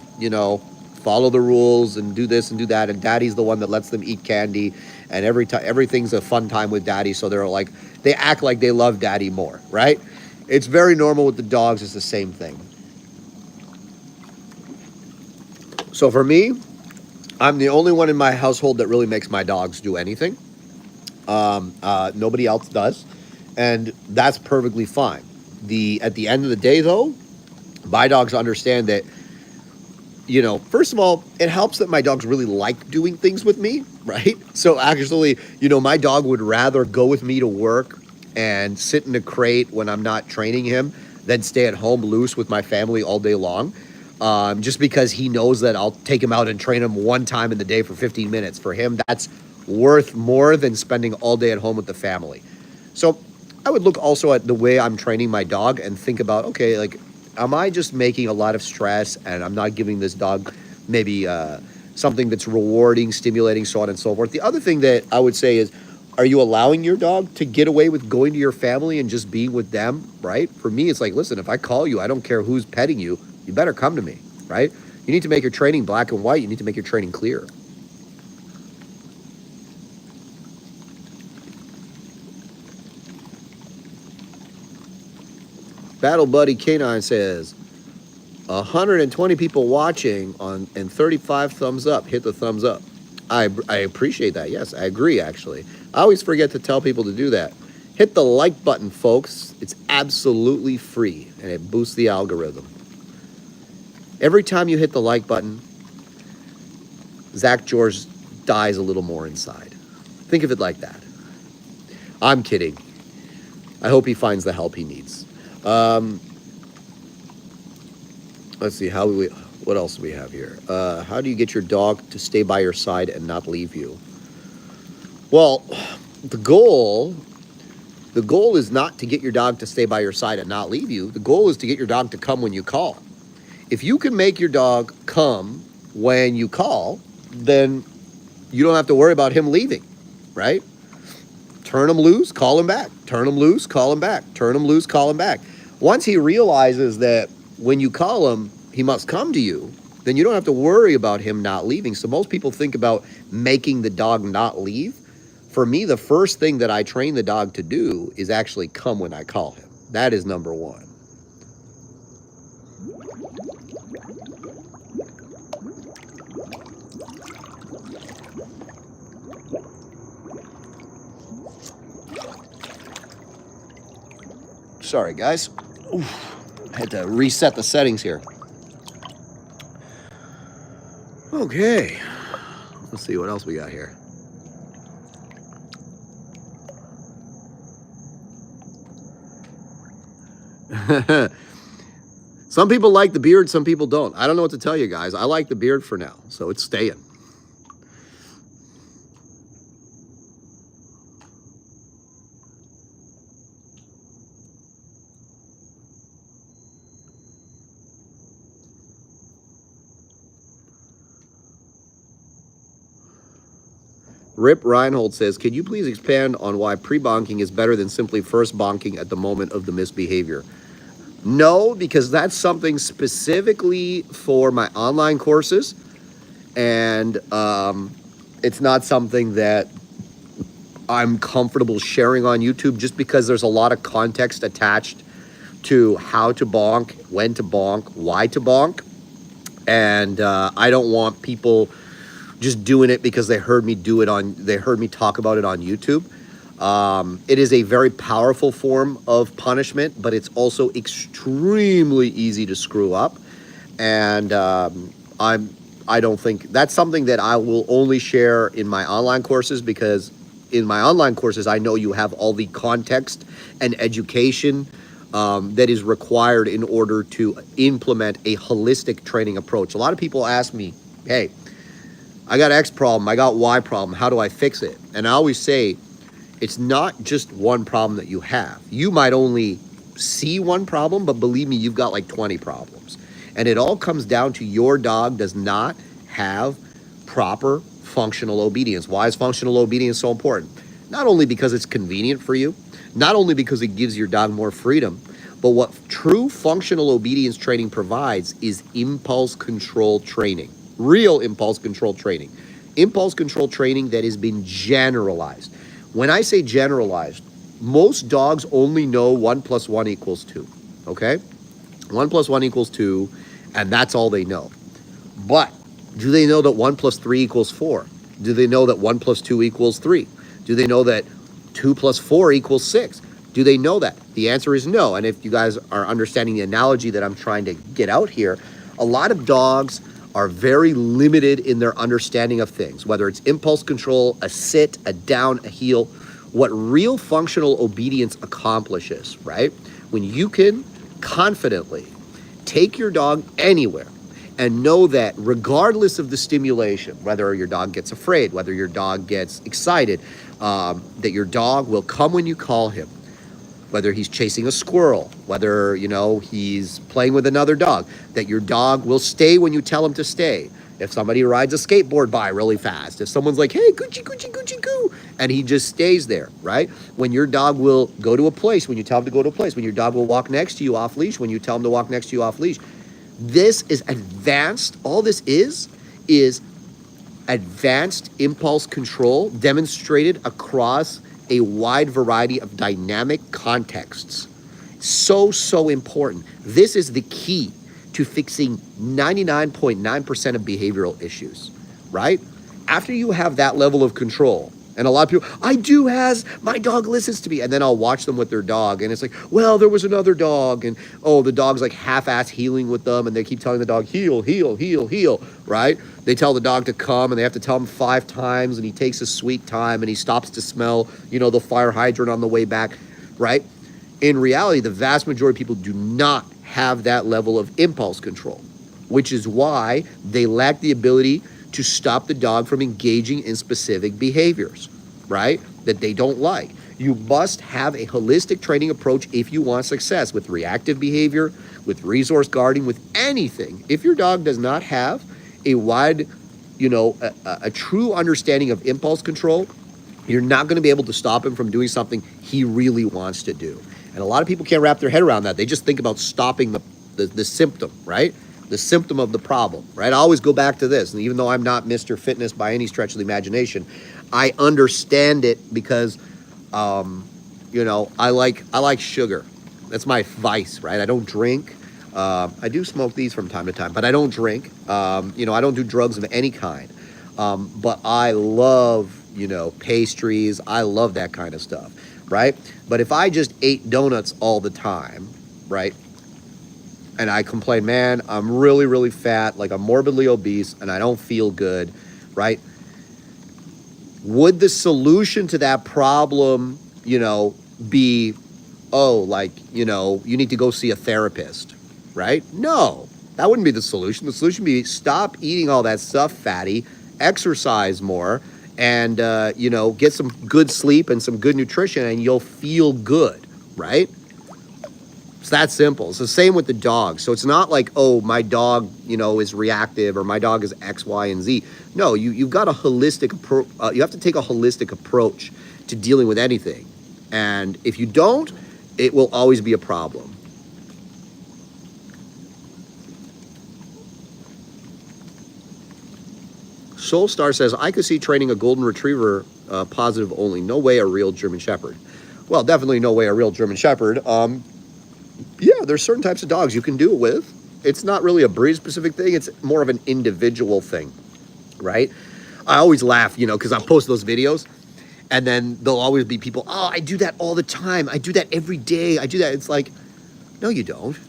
follow the rules and do this and do that, and daddy's the one that lets them eat candy, and everything's a fun time with daddy, so they act like they love daddy more, right? It's very normal with the dogs. It's the same thing. So for me, I'm the only one in my household that really makes my dogs do anything. Nobody else does, and that's perfectly fine. At the end of the day, though, my dogs understand that, first of all, it helps that my dogs really like doing things with me, right? So actually, my dog would rather go with me to work and sit in a crate when I'm not training him than stay at home loose with my family all day long. Just because he knows that I'll take him out and train him one time in the day for 15 minutes. For him, that's worth more than spending all day at home with the family. So I would look also at the way I'm training my dog and think about, okay, like, am I just making a lot of stress and I'm not giving this dog maybe something that's rewarding, stimulating, so on and so forth? The other thing that I would say is, are you allowing your dog to get away with going to your family and just being with them, right? For me, it's like, listen, if I call you, I don't care who's petting you, you better come to me, right? You need to make your training black and white. You need to make your training clear. Battle Buddy Canine says, 120 people watching and 35 thumbs up. Hit the thumbs up. I appreciate that. Yes, I agree, actually. I always forget to tell people to do that. Hit the like button, folks. It's absolutely free, and it boosts the algorithm. Every time you hit the like button, Zach George dies a little more inside. Think of it like that. I'm kidding. I hope he finds the help he needs. Let's see, what else do we have here? How do you get your dog to stay by your side and not leave you? Well, the goal is not to get your dog to stay by your side and not leave you. The goal is to get your dog to come when you call. If you can make your dog come when you call, then you don't have to worry about him leaving, right? Turn him loose, call him back. Turn him loose, call him back. Turn him loose, call him back. Once he realizes that when you call him, he must come to you, then you don't have to worry about him not leaving. So most people think about making the dog not leave. For me, the first thing that I train the dog to do is actually come when I call him. That is number one. Sorry, guys. Oof. I had to reset the settings here. Okay. Let's see what else we got here. Some people like the beard, some people don't. I don't know what to tell you guys. I like the beard for now, so it's staying. Rip Reinhold says, "Can you please expand on why pre-bonking is better than simply first bonking at the moment of the misbehavior?" No, because that's something specifically for my online courses, and it's not something that I'm comfortable sharing on YouTube, just because there's a lot of context attached to how to bonk, when to bonk, why to bonk, and I don't want people just doing it because they heard me talk about it on YouTube. It is a very powerful form of punishment, but it's also extremely easy to screw up. And I don't think that's something that I will only share in my online courses, because in my online courses, I know you have all the context and education that is required in order to implement a holistic training approach. A lot of people ask me, hey, I got X problem, I got Y problem, how do I fix it? And I always say, it's not just one problem that you have. You might only see one problem, but believe me, you've got like 20 problems. And it all comes down to your dog does not have proper functional obedience. Why is functional obedience so important? Not only because it's convenient for you, not only because it gives your dog more freedom, but what true functional obedience training provides is impulse control training. Real impulse control training. Impulse control training that has been generalized. When I say generalized, most dogs only know 1 + 1 = 2, okay? 1 + 1 = 2, and that's all they know. But do they know that 1 + 3 = 4? Do they know that 1 + 2 = 3? Do they know that 2 + 4 = 6? Do they know that? The answer is no. And if you guys are understanding the analogy that I'm trying to get out here, a lot of dogs are very limited in their understanding of things, whether it's impulse control, a sit, a down, a heel. What real functional obedience accomplishes, right? When you can confidently take your dog anywhere and know that regardless of the stimulation, whether your dog gets afraid, whether your dog gets excited, that your dog will come when you call him, whether he's chasing a squirrel, whether, he's playing with another dog, that your dog will stay when you tell him to stay. If somebody rides a skateboard by really fast, if someone's like, hey, coochie, coochie, coochie, coo, and he just stays there, right? When your dog will go to a place, when you tell him to go to a place, when your dog will walk next to you off leash, when you tell him to walk next to you off leash. This is advanced. All this is advanced impulse control demonstrated across a wide variety of dynamic contexts. So important. This is the key to fixing 99.9% of behavioral issues, right? After you have that level of control, and a lot of people, my dog listens to me, and then I'll watch them with their dog, and it's like, well, there was another dog, and the dog's like half-ass healing with them, and they keep telling the dog, heel, heel, heel, heel, right? They tell the dog to come, and they have to tell him 5 times, and he takes his sweet time, and he stops to smell, the fire hydrant on the way back, right? In reality, the vast majority of people do not have that level of impulse control, which is why they lack the ability to stop the dog from engaging in specific behaviors, right? That they don't like. You must have a holistic training approach if you want success with reactive behavior, with resource guarding, with anything. If your dog does not have a wide, a true understanding of impulse control, You're not going to be able to stop him from doing something he really wants to do. And a lot of people can't wrap their head around that. They just think about stopping the symptom, right? The symptom of the problem, right? I always go back to this. And even though I'm not Mr. Fitness by any stretch of the imagination, I understand it because, you know, I like sugar. That's my vice, right? I don't drink. I do smoke these from time to time, but I don't drink. You know, I don't do drugs of any kind. But I love, you know, pastries. I love that kind of stuff, right? But if I just ate donuts all the time, right? And I complain, man, I'm really, really fat, like I'm morbidly obese and I don't feel good, right? Would the solution to that problem, you know, be, oh, like, you know, you need to go see a therapist, right? No, that wouldn't be the solution. The solution would be stop eating all that stuff, fatty, exercise more, and, you know, get some good sleep and some good nutrition and you'll feel good, right? It's that simple. It's the same with the dog. So it's not like, oh, my dog, you know, is reactive or my dog is X, Y, and Z. No, you've got a holistic approach. You have to take a holistic approach to dealing with anything. And if you don't, it will always be a problem. Soulstar says, I could see training a golden retriever positive only. No way a real German Shepherd. Well, definitely no way a real German Shepherd. Yeah, there's certain types of dogs you can do it with. It's not really a breed-specific thing. It's more of an individual thing, right? I always laugh, you know, because I post those videos, and then there'll always be people, oh, I do that all the time. I do that every day. I do that. It's like, no, you don't.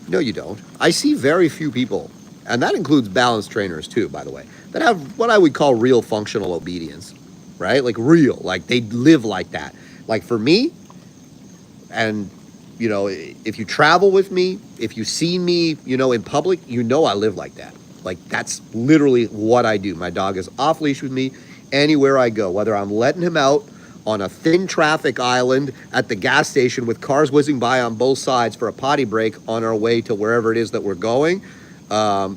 No, you don't. I see very few people, and that includes balance trainers too, by the way, that have what I would call real functional obedience, right? Like real, like they live like that. Like for me, and you know, if you travel with me, if you see me, you know, in public, you know I live like that. Like, that's literally what I do. My dog is off leash with me anywhere I go, whether I'm letting him out on a thin traffic island at the gas station with cars whizzing by on both sides for a potty break on our way to wherever it is that we're going,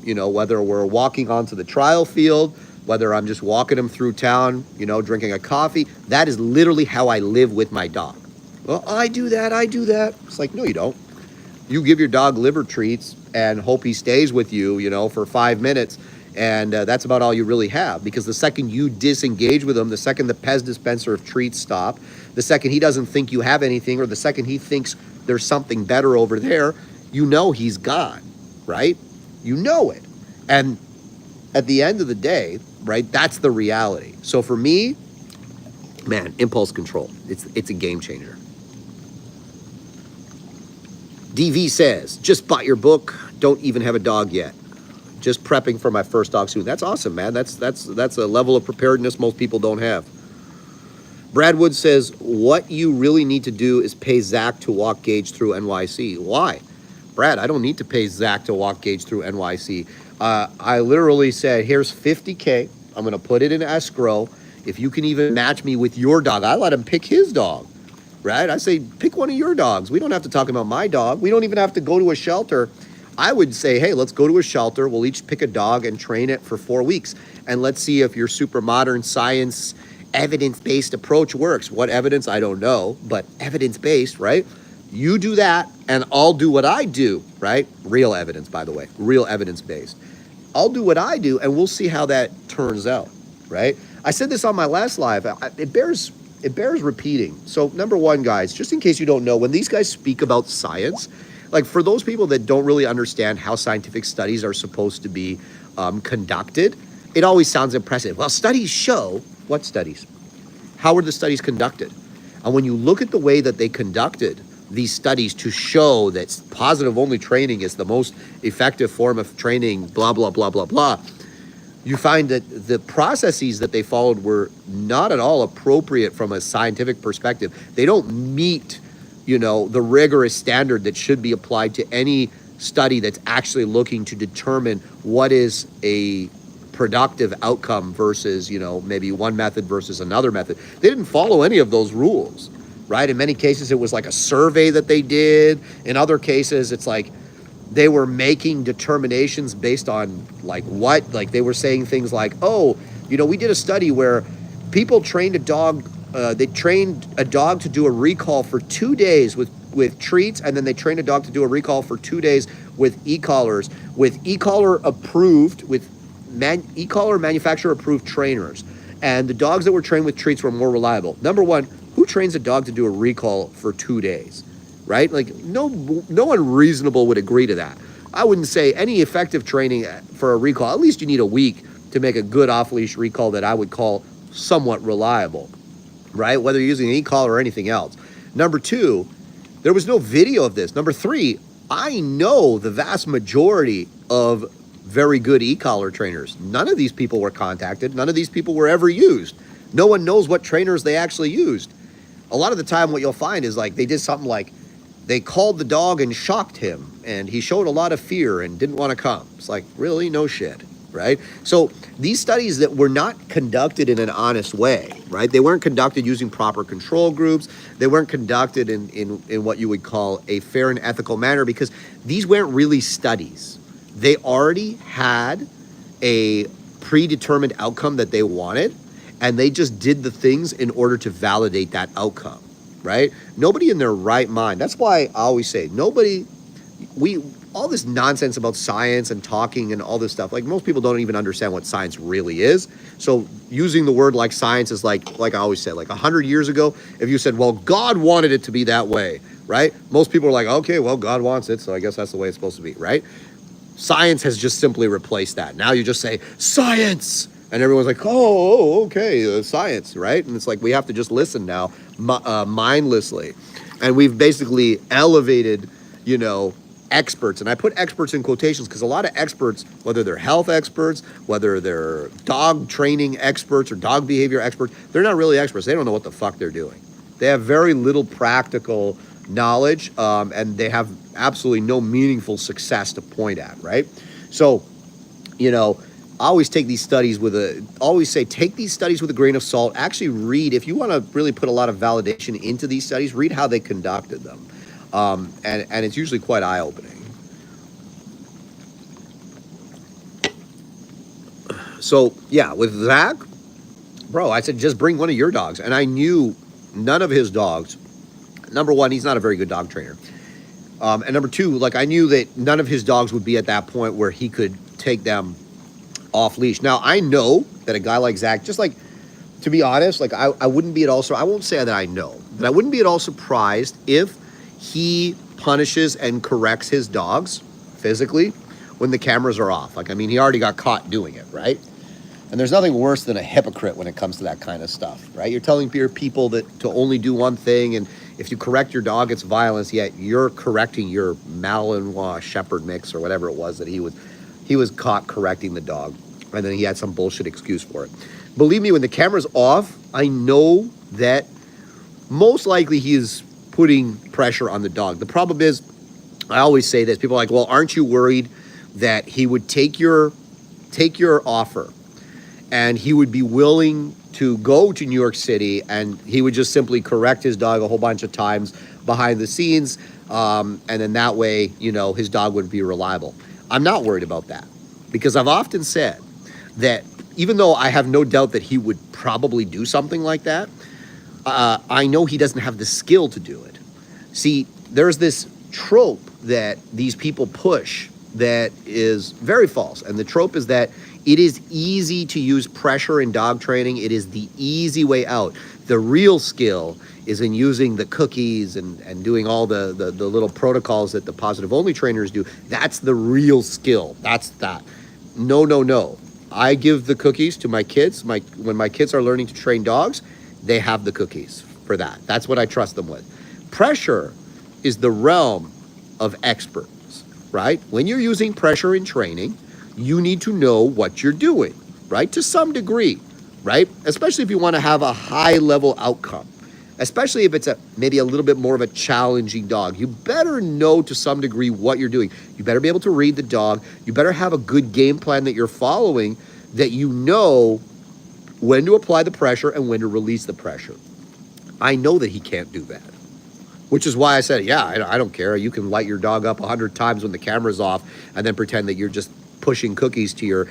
you know, whether we're walking onto the trial field, whether I'm just walking him through town, you know, drinking a coffee. That is literally how I live with my dog. Well, I do that. It's like, no, you don't. You give your dog liver treats and hope he stays with you, you know, for 5 minutes. And that's about all you really have. Because the second you disengage with him, the second the Pez dispenser of treats stop, the second he doesn't think you have anything, or the second he thinks there's something better over there, you know he's gone, right? You know it. And at the end of the day, right, that's the reality. So for me, man, impulse control, it's a game changer. DV says, just bought your book, don't even have a dog yet. Just prepping for my first dog soon. That's awesome, man. That's a level of preparedness most people don't have. Brad Wood says, what you really need to do is pay Zach to walk Gage through NYC. Why? Brad, I don't need to pay Zach to walk Gage through NYC. I literally said, here's $50K. I'm going to put it in escrow. If you can even match me with your dog, I let him pick his dog. Right? I say, pick one of your dogs. We don't have to talk about my dog. We don't even have to go to a shelter. I would say, hey, let's go to a shelter. We'll each pick a dog and train it for 4 weeks. And let's see if your super modern science, evidence-based approach works. What evidence? I don't know, but evidence-based, right? You do that and I'll do what I do, right? Real evidence, by the way, real evidence-based. I'll do what I do and we'll see how that turns out, right? I said this on my last live. It bears repeating. So number one, guys, just in case you don't know, when these guys speak about science, like for those people that don't really understand how scientific studies are supposed to be conducted, it always sounds impressive. Well, studies show, what studies? How were the studies conducted? And when you look at the way that they conducted these studies to show that positive only training is the most effective form of training, blah, blah, blah, blah, blah, you find that the processes that they followed were not at all appropriate from a scientific perspective. They don't meet, you know, the rigorous standard that should be applied to any study that's actually looking to determine what is a productive outcome versus, you know, maybe one method versus another method. They didn't follow any of those rules, right? In many cases, it was like a survey that they did. In other cases, it's like they were making determinations based on like what, like they were saying things like, oh, you know, we did a study where people trained a dog they trained a dog to do a recall for 2 days with treats, and then they trained a dog to do a recall for 2 days with e-collars, with e-collar approved, with e-collar manufacturer approved trainers. And the dogs that were trained with treats were more reliable. Number one, who trains a dog to do a recall for 2 days, right? Like no one reasonable would agree to that. I wouldn't say any effective training for a recall, at least you need a week to make a good off-leash recall that I would call somewhat reliable, right? Whether you're using an e-collar or anything else. Number two, there was no video of this. Number three, I know the vast majority of very good e-collar trainers. None of these people were contacted. None of these people were ever used. No one knows what trainers they actually used. A lot of the time what you'll find is like they did something like they called the dog and shocked him and he showed a lot of fear and didn't want to come. It's like, really? No shit, right? So these studies that were not conducted in an honest way, right? They weren't conducted using proper control groups. They weren't conducted in what you would call a fair and ethical manner, because these weren't really studies. They already had a predetermined outcome that they wanted, and they just did the things in order to validate that outcome, right? Nobody in their right mind. That's why I always say all this nonsense about science and talking and all this stuff, like most people don't even understand what science really is. So using the word like science is like I always say, like 100 years ago, if you said, well, God wanted it to be that way, right? Most people are like, okay, well, God wants it, so I guess that's the way it's supposed to be, right? Science has just simply replaced that. Now you just say, science! And everyone's like, oh okay, science, right? And it's like, we have to just listen now, mindlessly. And we've basically elevated, experts. And I put experts in quotations because a lot of experts, whether they're health experts, whether they're dog training experts or dog behavior experts, they're not really experts. They don't know what the fuck they're doing. They have very little practical knowledge, and they have absolutely no meaningful success to point at, right? So, I always take these studies take these studies with a grain of salt. Actually read, if you want to really put a lot of validation into these studies, read how they conducted them. And it's usually quite eye-opening. So, yeah, with Zach, bro, I said, just bring one of your dogs. And I knew none of his dogs. Number one, he's not a very good dog trainer. And number two, I knew that none of his dogs would be at that point where he could take them off leash. Now, I know that a guy like Zach, just to be honest, I wouldn't be at all, I won't say that I know, but I wouldn't be at all surprised if he punishes and corrects his dogs physically when the cameras are off. He already got caught doing it, right? And there's nothing worse than a hypocrite when it comes to that kind of stuff, right? You're telling your people that to only do one thing, and if you correct your dog, it's violence, yet you're correcting your Malinois Shepherd mix or whatever it was that he was caught correcting the dog, and then he had some bullshit excuse for it. Believe me, when the camera's off, I know that most likely he is putting pressure on the dog. The problem is, I always say this, people are like, well, aren't you worried that he would take your offer and he would be willing to go to New York City and he would just simply correct his dog a whole bunch of times behind the scenes, and then that way, his dog would be reliable. I'm not worried about that, because I've often said that even though I have no doubt that he would probably do something like that, I know he doesn't have the skill to do it. See, there's this trope that these people push that is very false. And the trope is that it is easy to use pressure in dog training. It is the easy way out. The real skill is in using the cookies and doing all the little protocols that the positive only trainers do. That's the real skill. That's that. No. I give the cookies to my kids. When my kids are learning to train dogs, they have the cookies for that. That's what I trust them with. Pressure is the realm of experts, right? When you're using pressure in training, you need to know what you're doing, right? To some degree, right? Especially if you want to have a high level outcome, especially if it's maybe a little bit more of a challenging dog. You better know to some degree what you're doing. You better be able to read the dog. You better have a good game plan that you're following, that you know when to apply the pressure and when to release the pressure. I know that he can't do that, which is why I said, yeah, I don't care. You can light your dog up 100 times when the camera's off and then pretend that you're just pushing cookies to your,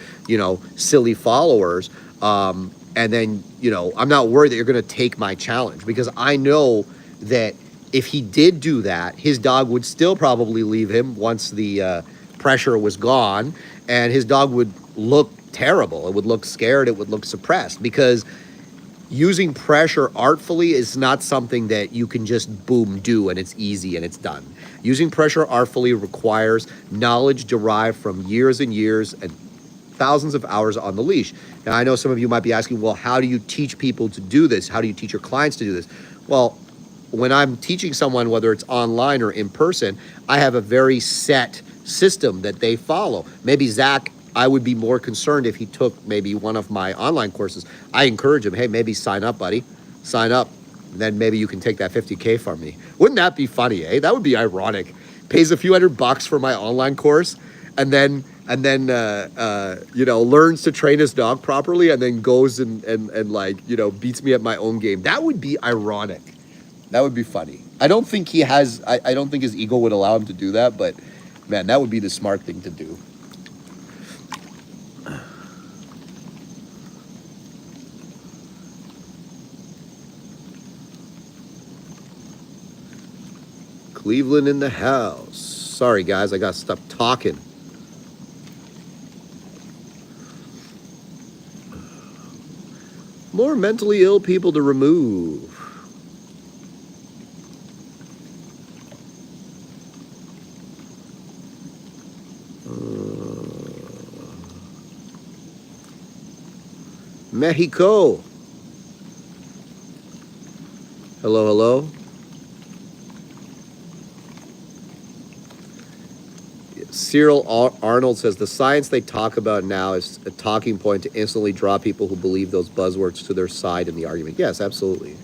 silly followers. And then, you know, I'm not worried that you're going to take my challenge, because I know that if he did do that, his dog would still probably leave him once the pressure was gone, and his dog would look terrible. It would look scared. It would look suppressed, because using pressure artfully is not something that you can just boom do and it's easy and it's done. Using pressure artfully requires knowledge derived from years and years and thousands of hours on the leash. Now, I know some of you might be asking, well, how do you teach people to do this? How do you teach your clients to do this? Well, when I'm teaching someone, whether it's online or in person, I have a very set system that they follow. Maybe Zach, I would be more concerned if he took maybe one of my online courses. I encourage him, hey, maybe sign up, buddy. Sign up. And then maybe you can take that $50K from me. Wouldn't that be funny, eh? That would be ironic. Pays a few $100 for my online course, and then you know, learns to train his dog properly, and then goes and like, you know, beats me at my own game. That would be ironic. That would be funny. I don't think he has, I don't think his ego would allow him to do that, but man, that would be the smart thing to do. Cleveland in the house. Sorry guys, I gotta stop talking. More mentally ill people to remove. Mexico. Hello, hello. Cyril Arnold says the science they talk about now is a talking point to instantly draw people who believe those buzzwords to their side in the argument. Yes, absolutely.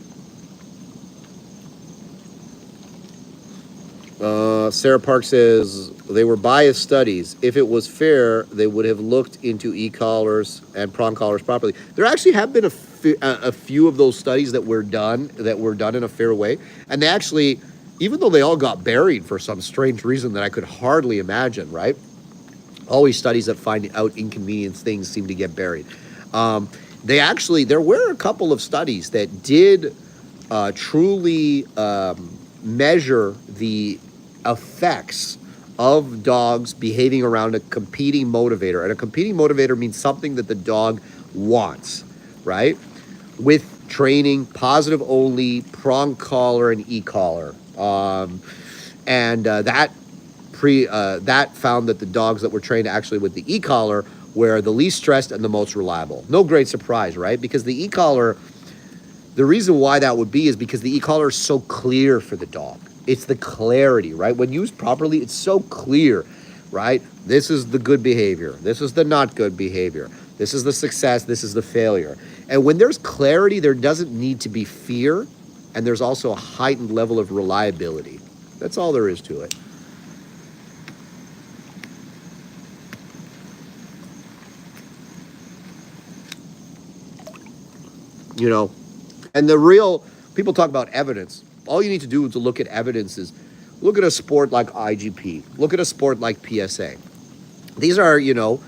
Sarah Park says they were biased studies. If it was fair, they would have looked into e-collars and prong collars properly. There actually have been a few of those studies that were done in a fair way, and they actually, even though they all got buried for some strange reason that I could hardly imagine, right? Always studies that find out inconvenience things seem to get buried. There were a couple of studies that did truly measure the effects of dogs behaving around a competing motivator. And a competing motivator means something that the dog wants, right? With training, positive only, prong collar, and e-collar. That found that the dogs that were trained actually with the e-collar were the least stressed and the most reliable. No great surprise, right? Because the e-collar, the reason why that would be is because the e-collar is so clear for the dog. It's the clarity, right? When used properly, it's so clear, right? This is the good behavior. This is the not good behavior. This is the success. This is the failure. And when there's clarity, there doesn't need to be fear. And there's also a heightened level of reliability. That's all there is to it. You know, and people talk about evidence. All you need to do to look at evidence is look at a sport like IGP. Look at a sport like PSA. These are, you know,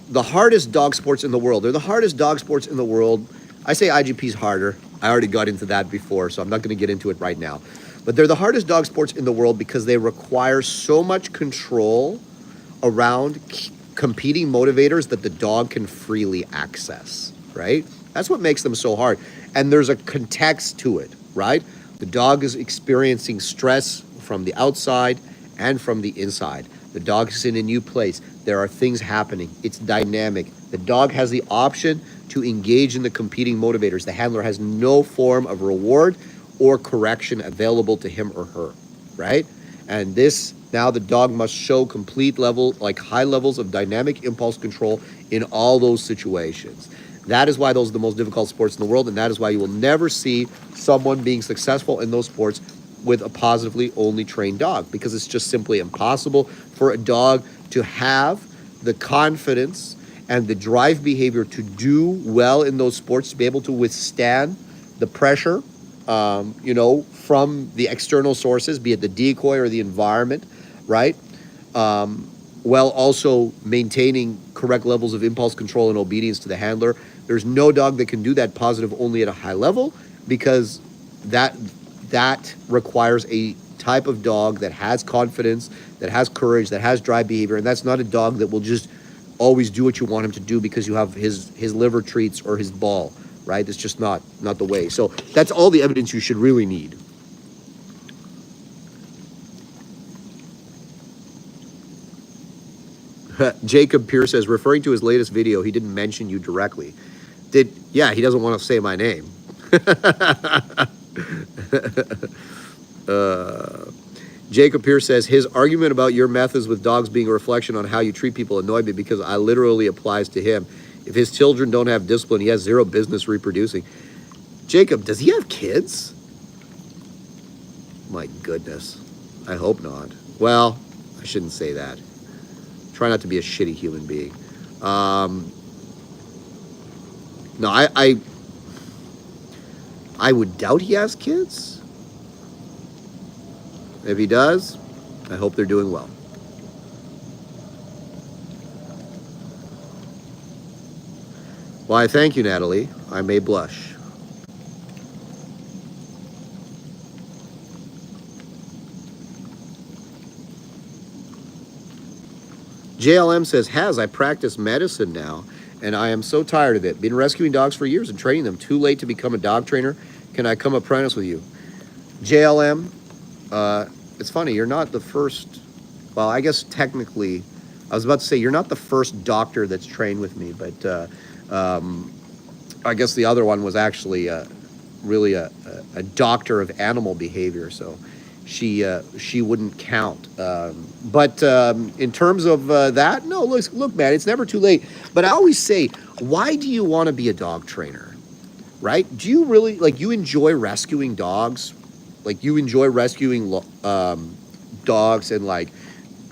the hardest dog sports in the world. They're the hardest dog sports in the world. I say IGP's harder. I already got into that before, so I'm not going to get into it right now. But they're the hardest dog sports in the world because they require so much control around competing motivators that the dog can freely access, right? That's what makes them so hard. And there's a context to it, right? The dog is experiencing stress from the outside and from the inside. The dog is in a new place. There are things happening. It's dynamic. The dog has the option to engage in the competing motivators. The handler has no form of reward or correction available to him or her, right? And now the dog must show high levels of dynamic impulse control in all those situations. That is why those are the most difficult sports in the world, and that is why you will never see someone being successful in those sports with a positively only trained dog, because it's just simply impossible for a dog to have the confidence and the drive behavior to do well in those sports, to be able to withstand the pressure, from the external sources, be it the decoy or the environment, right? While also maintaining correct levels of impulse control and obedience to the handler. There's no dog that can do that positive only at a high level, because that requires a type of dog that has confidence, that has courage, that has drive behavior, and that's not a dog that will just always do what you want him to do because you have his liver treats or his ball, right? It's just not the way. So that's all the evidence you should really need. Jacob Pierce says, referring to his latest video, he didn't mention you directly. Yeah, he doesn't want to say my name. Jacob Pierce says, his argument about your methods with dogs being a reflection on how you treat people annoyed me because I literally applies to him. If his children don't have discipline, he has zero business reproducing. Jacob, does he have kids? My goodness. I hope not. Well, I shouldn't say that. Try not to be a shitty human being. No, I would doubt he has kids. If he does, I hope they're doing well. Why, thank you, Natalie. I may blush. JLM says, I practice medicine now, and I am so tired of it. Been rescuing dogs for years and training them. Too late to become a dog trainer. Can I come apprentice with you? JLM, it's funny, you're not the first, well, I guess technically, I was about to say, you're not the first doctor that's trained with me, but I guess the other one was actually really a doctor of animal behavior, so she wouldn't count. But in terms of that, no, look, man, it's never too late. But I always say, why do you want to be a dog trainer, right? Do you really, like, you enjoy rescuing dogs? Like, you enjoy rescuing dogs and, like,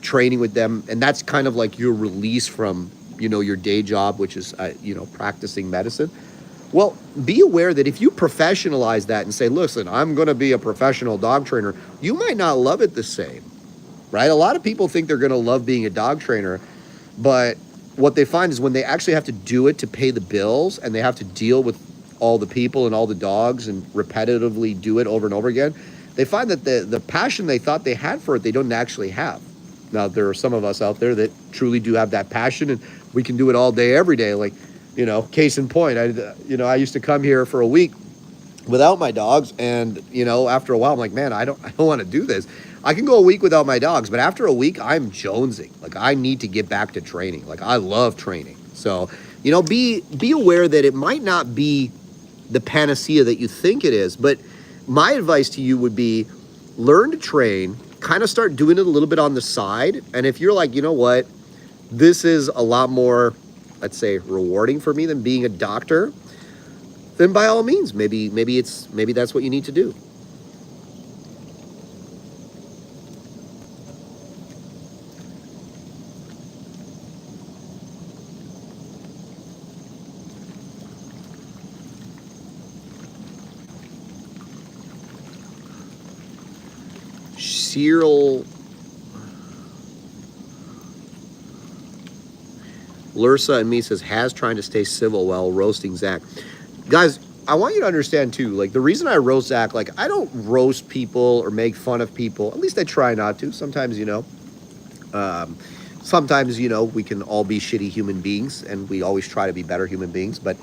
training with them, and that's kind of like your release from, your day job, which is, practicing medicine. Well, be aware that if you professionalize that and say, listen, I'm going to be a professional dog trainer, you might not love it the same, right? A lot of people think they're going to love being a dog trainer, but what they find is when they actually have to do it to pay the bills and they have to deal with all the people and all the dogs and repetitively do it over and over again, they find that the passion they thought they had for it, they don't actually have. Now, there are some of us out there that truly do have that passion, and we can do it all day, every day. Like, case in point, I used to come here for a week without my dogs, and, after a while, I'm like, man, I don't want to do this. I can go a week without my dogs, but after a week, I'm jonesing. Like, I need to get back to training. Like, I love training. So, be aware that it might not be the panacea that you think it is, but my advice to you would be learn to train, kind of start doing it a little bit on the side, and if you're like, you know what, this is a lot more, let's say, rewarding for me than being a doctor, then by all means, maybe that's what you need to do. Cyril Lursa and me says, trying to stay civil while roasting Zach. Guys, I want you to understand too, like, the reason I roast Zach, like, I don't roast people or make fun of people. At least I try not to. Sometimes, we can all be shitty human beings, and we always try to be better human beings. But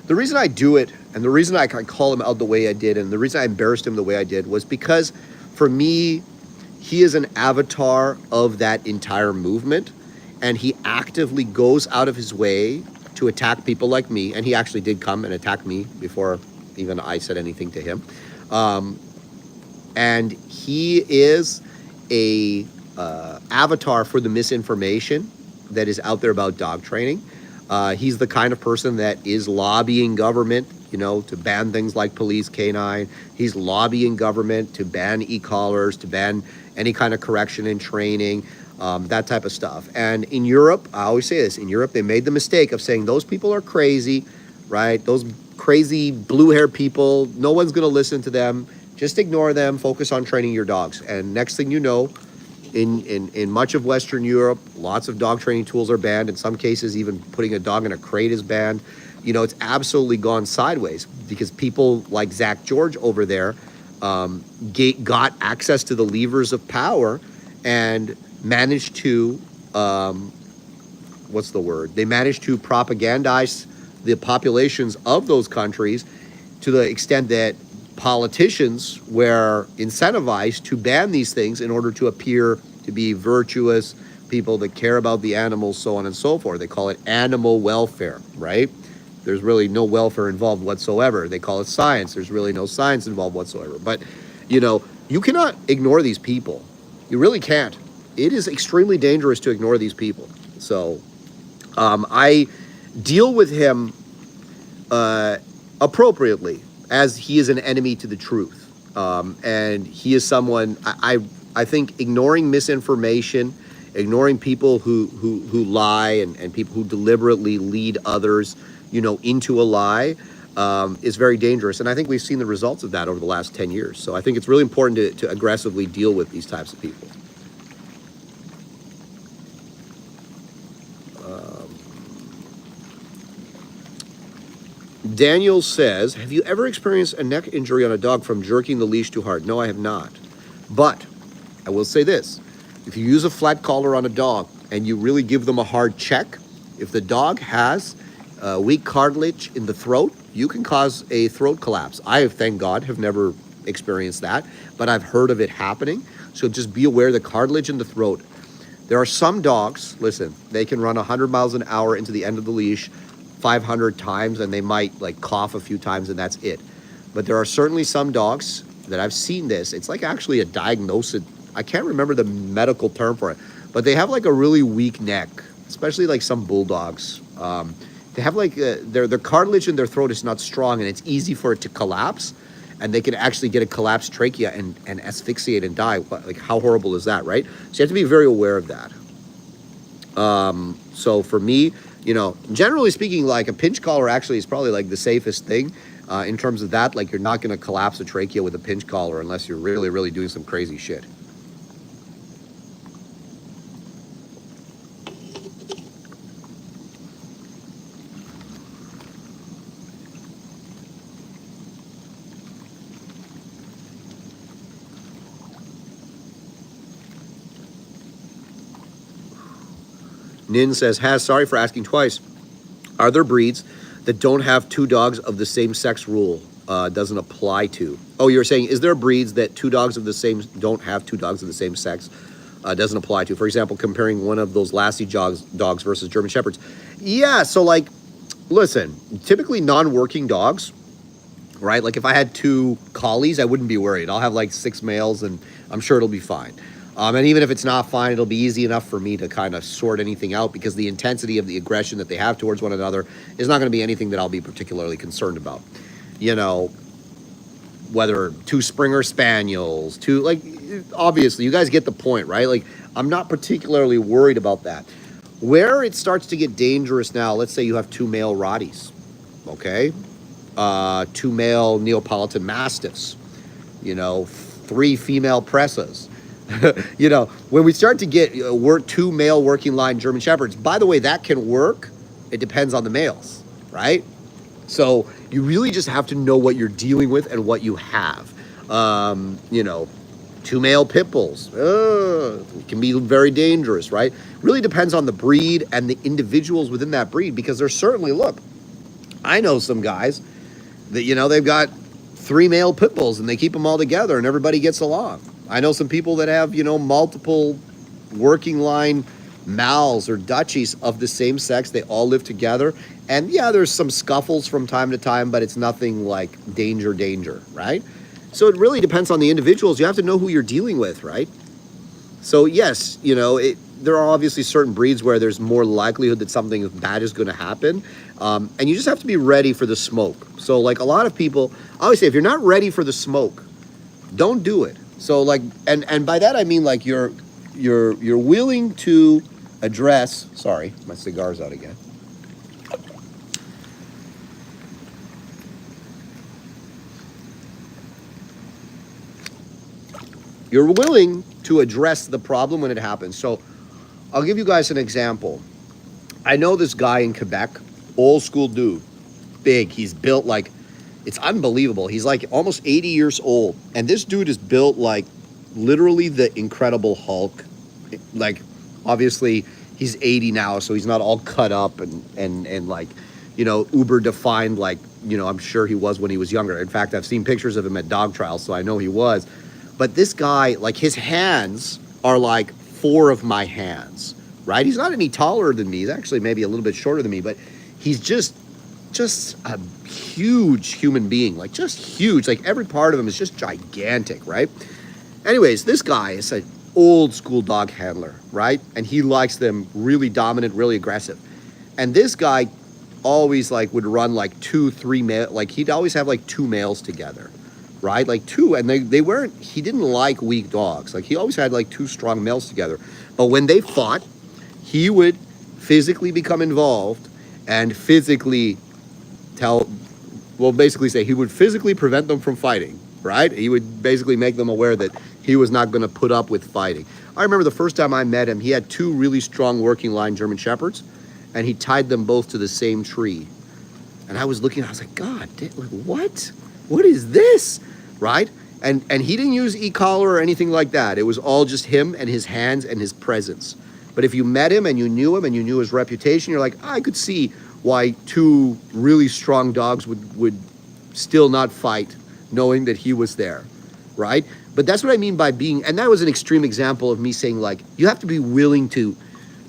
the reason I do it, and the reason I call him out the way I did, and the reason I embarrassed him the way I did, was because for me, he is an avatar of that entire movement, and he actively goes out of his way to attack people like me, and he actually did come and attack me before even I said anything to him. And he is a avatar for the misinformation that is out there about dog training. He's the kind of person that is lobbying government, to ban things like police canine. He's lobbying government to ban e-collars, to ban any kind of correction and training, that type of stuff. And in Europe, I always say this, in Europe, they made the mistake of saying those people are crazy, right? Those crazy blue-haired people, no one's going to listen to them. Just ignore them, focus on training your dogs. And next thing you know, in much of Western Europe, lots of dog training tools are banned. In some cases, even putting a dog in a crate is banned. you know, it's absolutely gone sideways because people like Zach George over there got access to the levers of power and managed to, what's the word? They managed to propagandize the populations of those countries to the extent that politicians were incentivized to ban these things in order to appear to be virtuous people that care about the animals, so on and so forth. They call it animal welfare, right? There's really no welfare involved whatsoever. They call it science. There's really no science involved whatsoever. But, you know, you cannot ignore these people. You really can't. It is extremely dangerous to ignore these people. So I deal with him appropriately, as he is an enemy to the truth. And he is someone, I think ignoring misinformation, ignoring people who lie and people who deliberately lead others, you know, into a lie, is very dangerous. And I think we've seen the results of that over the last 10 years. So I think it's really important to aggressively deal with these types of people. Daniel says, have you ever experienced a neck injury on a dog from jerking the leash too hard? No, I have not. But I will say this. If you use a flat collar on a dog and you really give them a hard check, if the dog has weak cartilage in the throat, you can cause a throat collapse. I have, thank God, have never experienced that, but I've heard of it happening. So just be aware the cartilage in the throat. There are some dogs, listen, they can run 100 miles an hour into the end of the leash 500 times and they might like cough a few times and that's it. But there are certainly some dogs that I've seen this. It's like actually a diagnosis. I can't remember the medical term for it, but they have like a really weak neck, especially like some bulldogs. They have like their cartilage in their throat is not strong and it's easy for it to collapse, and they can actually get a collapsed trachea and asphyxiate and die. Like how horrible is that, right? So you have to be very aware of that. So for me, you know, generally speaking, like a pinch collar actually is probably like the safest thing in terms of that. Like you're not going to collapse a trachea with a pinch collar unless you're really, really doing some crazy shit. Nin says, sorry for asking twice. Are there breeds that don't have two dogs of the same sex rule doesn't apply to? Oh, you're saying, is there breeds that don't have two dogs of the same sex doesn't apply to? For example, comparing one of those Lassie dogs versus German Shepherds. Yeah, so like, listen, typically non-working dogs, right? Like if I had two collies, I wouldn't be worried. I'll have like 6 males and I'm sure it'll be fine. And even if it's not fine, it'll be easy enough for me to kind of sort anything out because the intensity of the aggression that they have towards one another is not going to be anything that I'll be particularly concerned about. You know, whether 2 Springer Spaniels, like, obviously, you guys get the point, right? Like, I'm not particularly worried about that. Where it starts to get dangerous now, let's say you have 2 male Rotties, okay? 2 male Neapolitan Mastiffs, you know, 3 female Pressas. You know, when we start to get 2 male working line German Shepherds, by the way, that can work. It depends on the males, right? So you really just have to know what you're dealing with and what you have. You know, 2 male pit bulls can be very dangerous, right? Really depends on the breed and the individuals within that breed, because there's certainly, look, I know some guys that, you know, they've got 3 male pit bulls and they keep them all together and everybody gets along. I know some people that have, you know, multiple working line Mals or Dutchies of the same sex. They all live together. And yeah, there's some scuffles from time to time, but it's nothing like danger, right? So it really depends on the individuals. You have to know who you're dealing with, right? So yes, you know, there are obviously certain breeds where there's more likelihood that something bad is going to happen. And you just have to be ready for the smoke. So like a lot of people, I always say, if you're not ready for the smoke, don't do it. So like, and by that I mean like you're willing to address, sorry, my cigar's out again. You're willing to address the problem when it happens. So I'll give you guys an example. I know this guy in Quebec, old school dude. big. He's built like, it's unbelievable. He's like almost 80 years old. And this dude is built like literally the Incredible Hulk. Like, obviously, he's 80 now, so he's not all cut up and like, you know, uber defined like, you know, I'm sure he was when he was younger. In fact, I've seen pictures of him at dog trials, so I know he was. But this guy, like, his hands are like 4 of my hands, right? He's not any taller than me. He's actually maybe a little bit shorter than me, but he's just a huge human being, like just huge. Like every part of him is just gigantic, right? Anyways, this guy is an old school dog handler, right? And he likes them really dominant, really aggressive. And this guy always like would run like 2, 3 male, like he'd always have like 2 males together, right? Like 2, and they weren't, he didn't like weak dogs. Like he always had like 2 strong males together. But when they fought, he would physically become involved and physically basically say he would physically prevent them from fighting, right? He would basically make them aware that he was not going to put up with fighting. I remember the first time I met him, he had 2 really strong working line German Shepherds, and he tied them both to the same tree. And I was looking, I was like, God, like what? What is this, right? And he didn't use e-collar or anything like that. It was all just him and his hands and his presence. But if you met him and you knew his reputation, you're like, I could see why 2 really strong dogs would still not fight knowing that he was there, right? But that's what I mean by being, and that was an extreme example of me saying, like, you have to be willing to,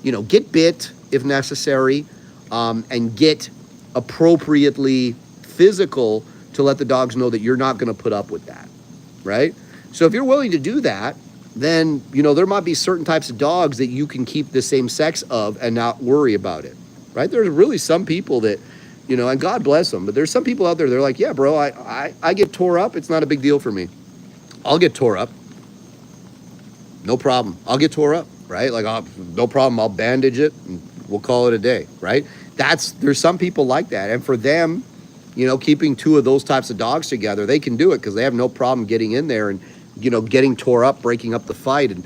you know, get bit if necessary, and get appropriately physical to let the dogs know that you're not going to put up with that, right? So if you're willing to do that, then, you know, there might be certain types of dogs that you can keep the same sex of and not worry about it, right? There's really some people that, you know, and God bless them, but there's some people out there, they're like, yeah, bro, I get tore up. It's not a big deal for me. I'll get tore up. No problem. I'll get tore up, right? Like, no problem. I'll bandage it and we'll call it a day, right? There's some people like that. And for them, you know, keeping 2 of those types of dogs together, they can do it because they have no problem getting in there and, you know, getting tore up, breaking up the fight and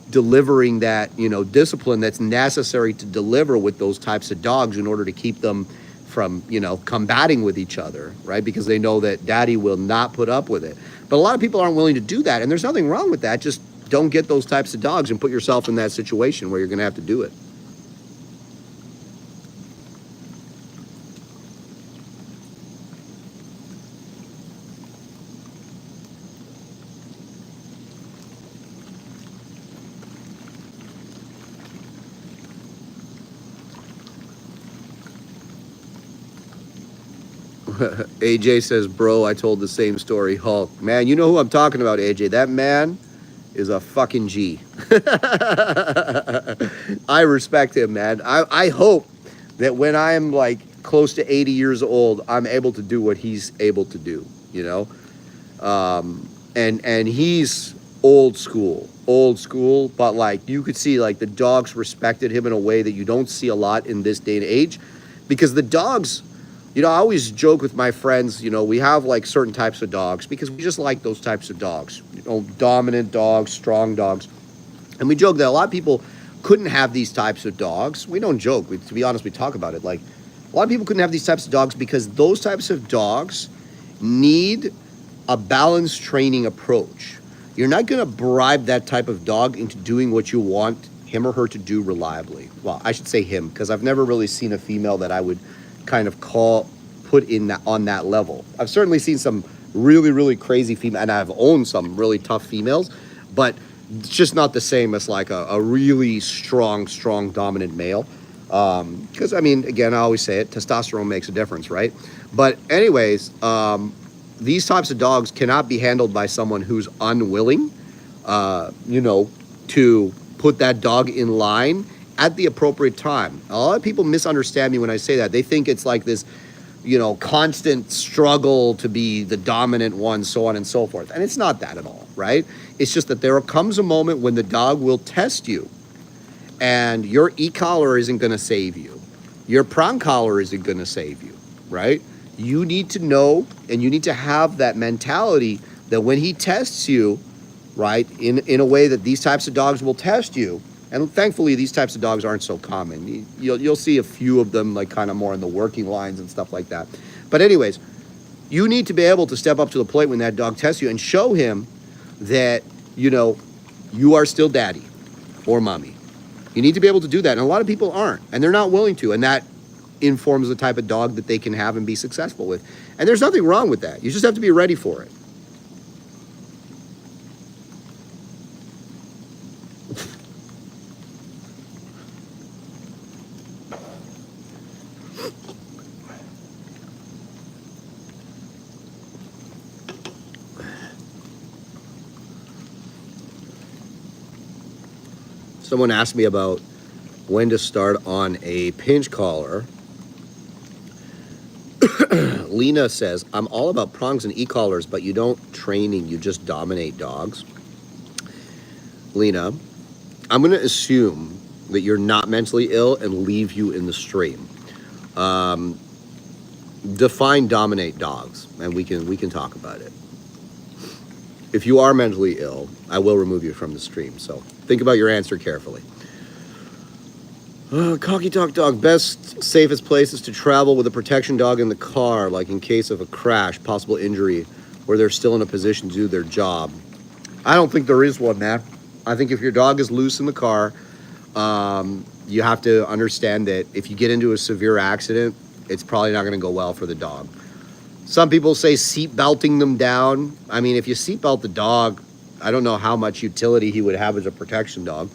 delivering that, you know, discipline that's necessary to deliver with those types of dogs in order to keep them from, you know, combating with each other, right? Because they know that daddy will not put up with it. But a lot of people aren't willing to do that, and there's nothing wrong with that. Just don't get those types of dogs and put yourself in that situation where you're going to have to do it. AJ says, bro, I told the same story, Hulk. Man, you know who I'm talking about, AJ. That man is a fucking G. I respect him, man. I hope that when I'm like close to 80 years old, I'm able to do what he's able to do, you know? And he's old school, but like you could see like the dogs respected him in a way that you don't see a lot in this day and age, because the dogs, you know, I always joke with my friends, you know, we have like certain types of dogs because we just like those types of dogs, you know, dominant dogs, strong dogs. And we joke that a lot of people couldn't have these types of dogs. We don't joke. To be honest, we talk about it. Like, a lot of people couldn't have these types of dogs because those types of dogs need a balanced training approach. You're not going to bribe that type of dog into doing what you want him or her to do reliably. Well, I should say him, because I've never really seen a female that I would kind of put in that on that level. I've certainly seen some really, really crazy female, and I've owned some really tough females, but it's just not the same as like a really strong, dominant male. Because I mean, again, I always say it, testosterone makes a difference, right? But anyways, these types of dogs cannot be handled by someone who's unwilling, you know, to put that dog in line at the appropriate time. A lot of people misunderstand me when I say that. They think it's like this, you know, constant struggle to be the dominant one, so on and so forth. And it's not that at all, right? It's just that there comes a moment when the dog will test you, and your e-collar isn't going to save you. Your prong collar isn't going to save you, right? You need to know, and you need to have that mentality that when he tests you, right, in a way that these types of dogs will test you, And thankfully, these types of dogs aren't so common. You'll see a few of them, like kind of more in the working lines and stuff like that. But anyways, you need to be able to step up to the plate when that dog tests you and show him that, you know, you are still daddy or mommy. You need to be able to do that. And a lot of people aren't, and they're not willing to. And that informs the type of dog that they can have and be successful with. And there's nothing wrong with that. You just have to be ready for it. Someone asked me about when to start on a pinch collar. Lena says, I'm all about prongs and e-collars, but you don't training, you just dominate dogs. Lena, I'm going to assume that you're not mentally ill and leave you in the stream. Define dominate dogs, and we can talk about it. If you are mentally ill, I will remove you from the stream, so think about your answer carefully. Cocky Talk Dog, best, safest places to travel with a protection dog in the car, like in case of a crash, possible injury, where they're still in a position to do their job. I don't think there is one, man. I think if your dog is loose in the car, you have to understand that if you get into a severe accident, it's probably not going to go well for the dog. Some people say seat belting them down. I mean, if you seat belt the dog, I don't know how much utility he would have as a protection dog.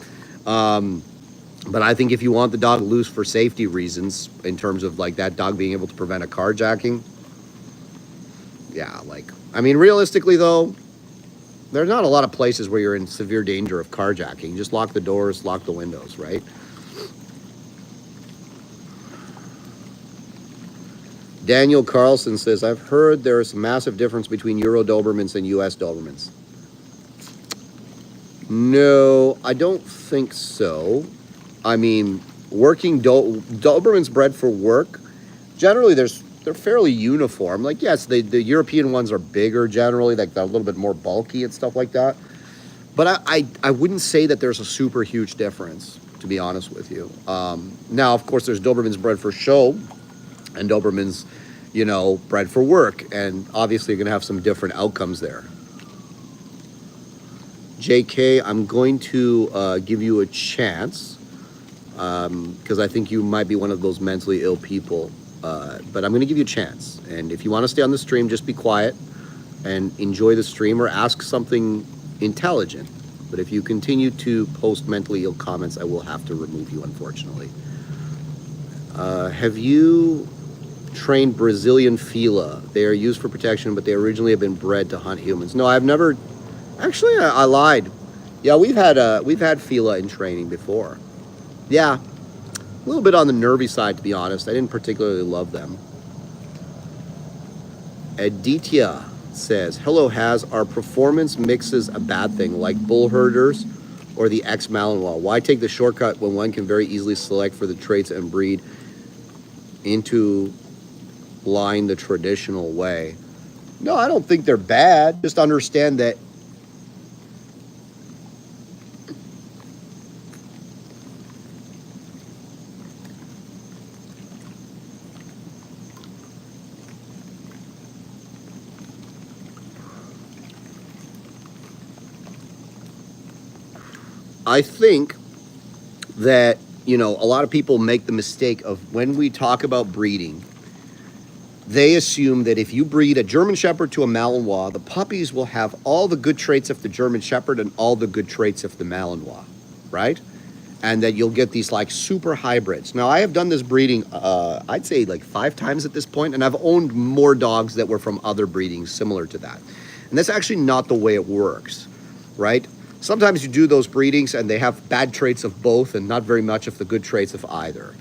But I think if you want the dog loose for safety reasons, in terms of like that dog being able to prevent a carjacking, yeah, like, I mean, realistically though, there's not a lot of places where you're in severe danger of carjacking. Just lock the doors, lock the windows, right? Daniel Carlson says, I've heard there's a massive difference between Euro Dobermans and US Dobermans. No, I don't think so. I mean, working Dobermans bred for work, generally they're fairly uniform. Like, yes, the European ones are bigger generally, like they're a little bit more bulky and stuff like that. But I wouldn't say that there's a super huge difference, to be honest with you. Now, of course, there's Dobermans bred for show and Dobermans, you know, bred for work. And obviously you're going to have some different outcomes there. JK, I'm going to give you a chance because I think you might be one of those mentally ill people. But I'm going to give you a chance. And if you want to stay on the stream, just be quiet and enjoy the stream or ask something intelligent. But if you continue to post mentally ill comments, I will have to remove you, unfortunately. Have you trained Brazilian Fila? They are used for protection, but they originally have been bred to hunt humans. No, I've never. Actually, I lied. Yeah, we've had Fila in training before. Yeah, a little bit on the nervy side, to be honest. I didn't particularly love them. Aditya says, hello, are performance mixes a bad thing, like bull herders or the ex-Malinois? Why take the shortcut when one can very easily select for the traits and breed into line the traditional way? No, I don't think they're bad. Just understand that I think that, you know, a lot of people make the mistake of when we talk about breeding, they assume that if you breed a German Shepherd to a Malinois, the puppies will have all the good traits of the German Shepherd and all the good traits of the Malinois, right? And that you'll get these like super hybrids. Now, I have done this breeding, I'd say like 5 times at this point, and I've owned more dogs that were from other breedings similar to that. And that's actually not the way it works, right? Sometimes you do those breedings and they have bad traits of both and not very much of the good traits of either.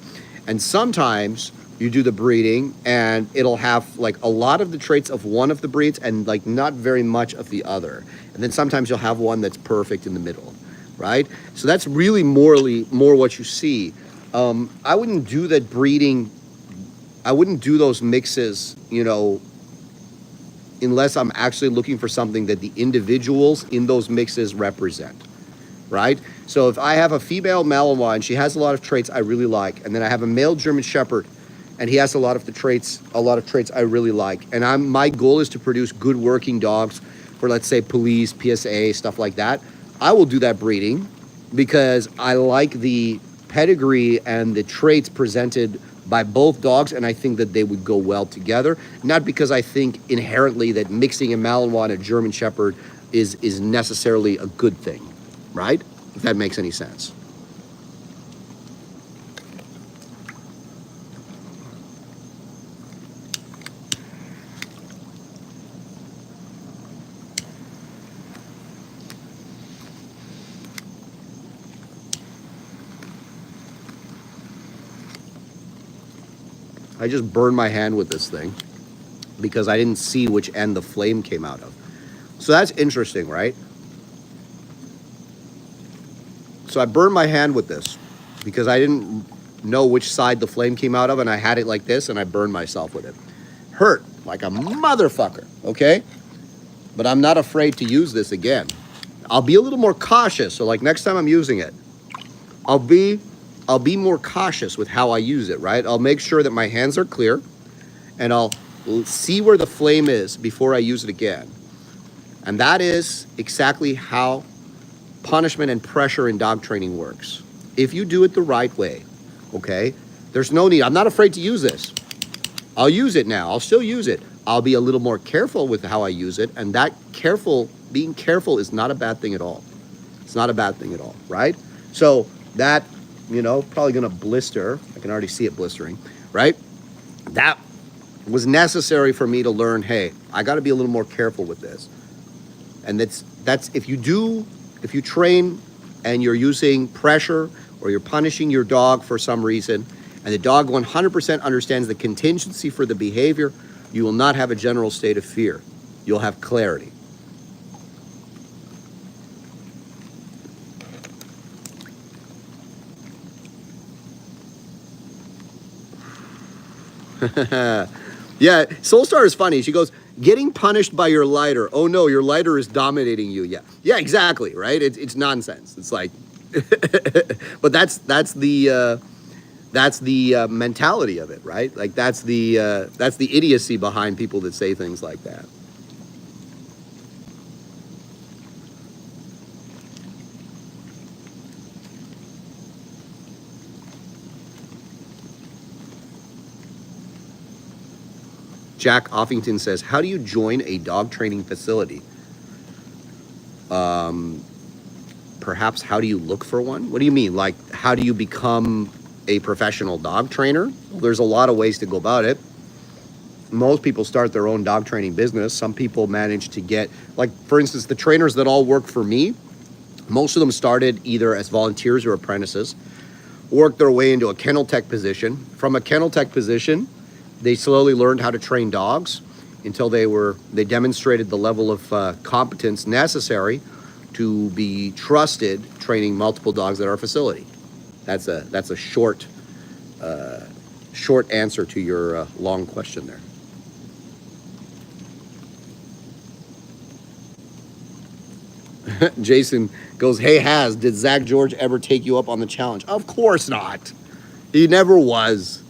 And sometimes you do the breeding and it'll have like a lot of the traits of one of the breeds and like not very much of the other. And then sometimes you'll have one that's perfect in the middle, right? So that's really more what you see. I wouldn't do that breeding. I wouldn't do those mixes, you know, unless I'm actually looking for something that the individuals in those mixes represent. right? So if I have a female Malinois and she has a lot of traits I really like, and then I have a male German Shepherd and he has a lot of traits I really like, and my goal is to produce good working dogs for, let's say, police, PSA, stuff like that, I will do that breeding because I like the pedigree and the traits presented by both dogs, and I think that they would go well together. Not because I think inherently that mixing a Malinois and a German Shepherd is necessarily a good thing, right? If that makes any sense. I just burned my hand with this thing because I didn't see which end the flame came out of. So that's interesting, right? So I burned my hand with this because I didn't know which side the flame came out of, and I had it like this and I burned myself with it. Hurt like a motherfucker, okay? But I'm not afraid to use this again. I'll be a little more cautious. So like next time I'm using it, I'll be more cautious with how I use it, right? I'll make sure that my hands are clear and I'll see where the flame is before I use it again. And that is exactly how punishment and pressure in dog training works. If you do it the right way, okay, there's no need. I'm not afraid to use this. I'll use it now. I'll still use it. I'll be a little more careful with how I use it. And that being careful is not a bad thing at all. It's not a bad thing at all, right? So that, probably going to blister. I can already see it blistering, right? That was necessary for me to learn, hey, I got to be a little more careful with this. And that's if you train and you're using pressure or you're punishing your dog for some reason, and the dog 100% understands the contingency for the behavior, you will not have a general state of fear. You'll have clarity. Yeah, Soulstar is funny. She goes, getting punished by your lighter. Oh no, your lighter is dominating you. Yeah, exactly, right? It's nonsense. It's like, but that's the mentality of it, right? Like that's the idiocy behind people that say things like that. Jack Offington says, how do you join a dog training facility? Perhaps how do you look for one? What do you mean? Like, how do you become a professional dog trainer? Well, there's a lot of ways to go about it. Most people start their own dog training business. Some people manage to get, like, for instance, the trainers that all work for me, most of them started either as volunteers or apprentices, worked their way into a kennel tech position. From a kennel tech position, they slowly learned how to train dogs until they demonstrated the level of competence necessary to be trusted training multiple dogs at our facility. That's a short answer to your long question there. Jason goes, hey Haz, did Zach George ever take you up on the challenge? Of course not. He never was.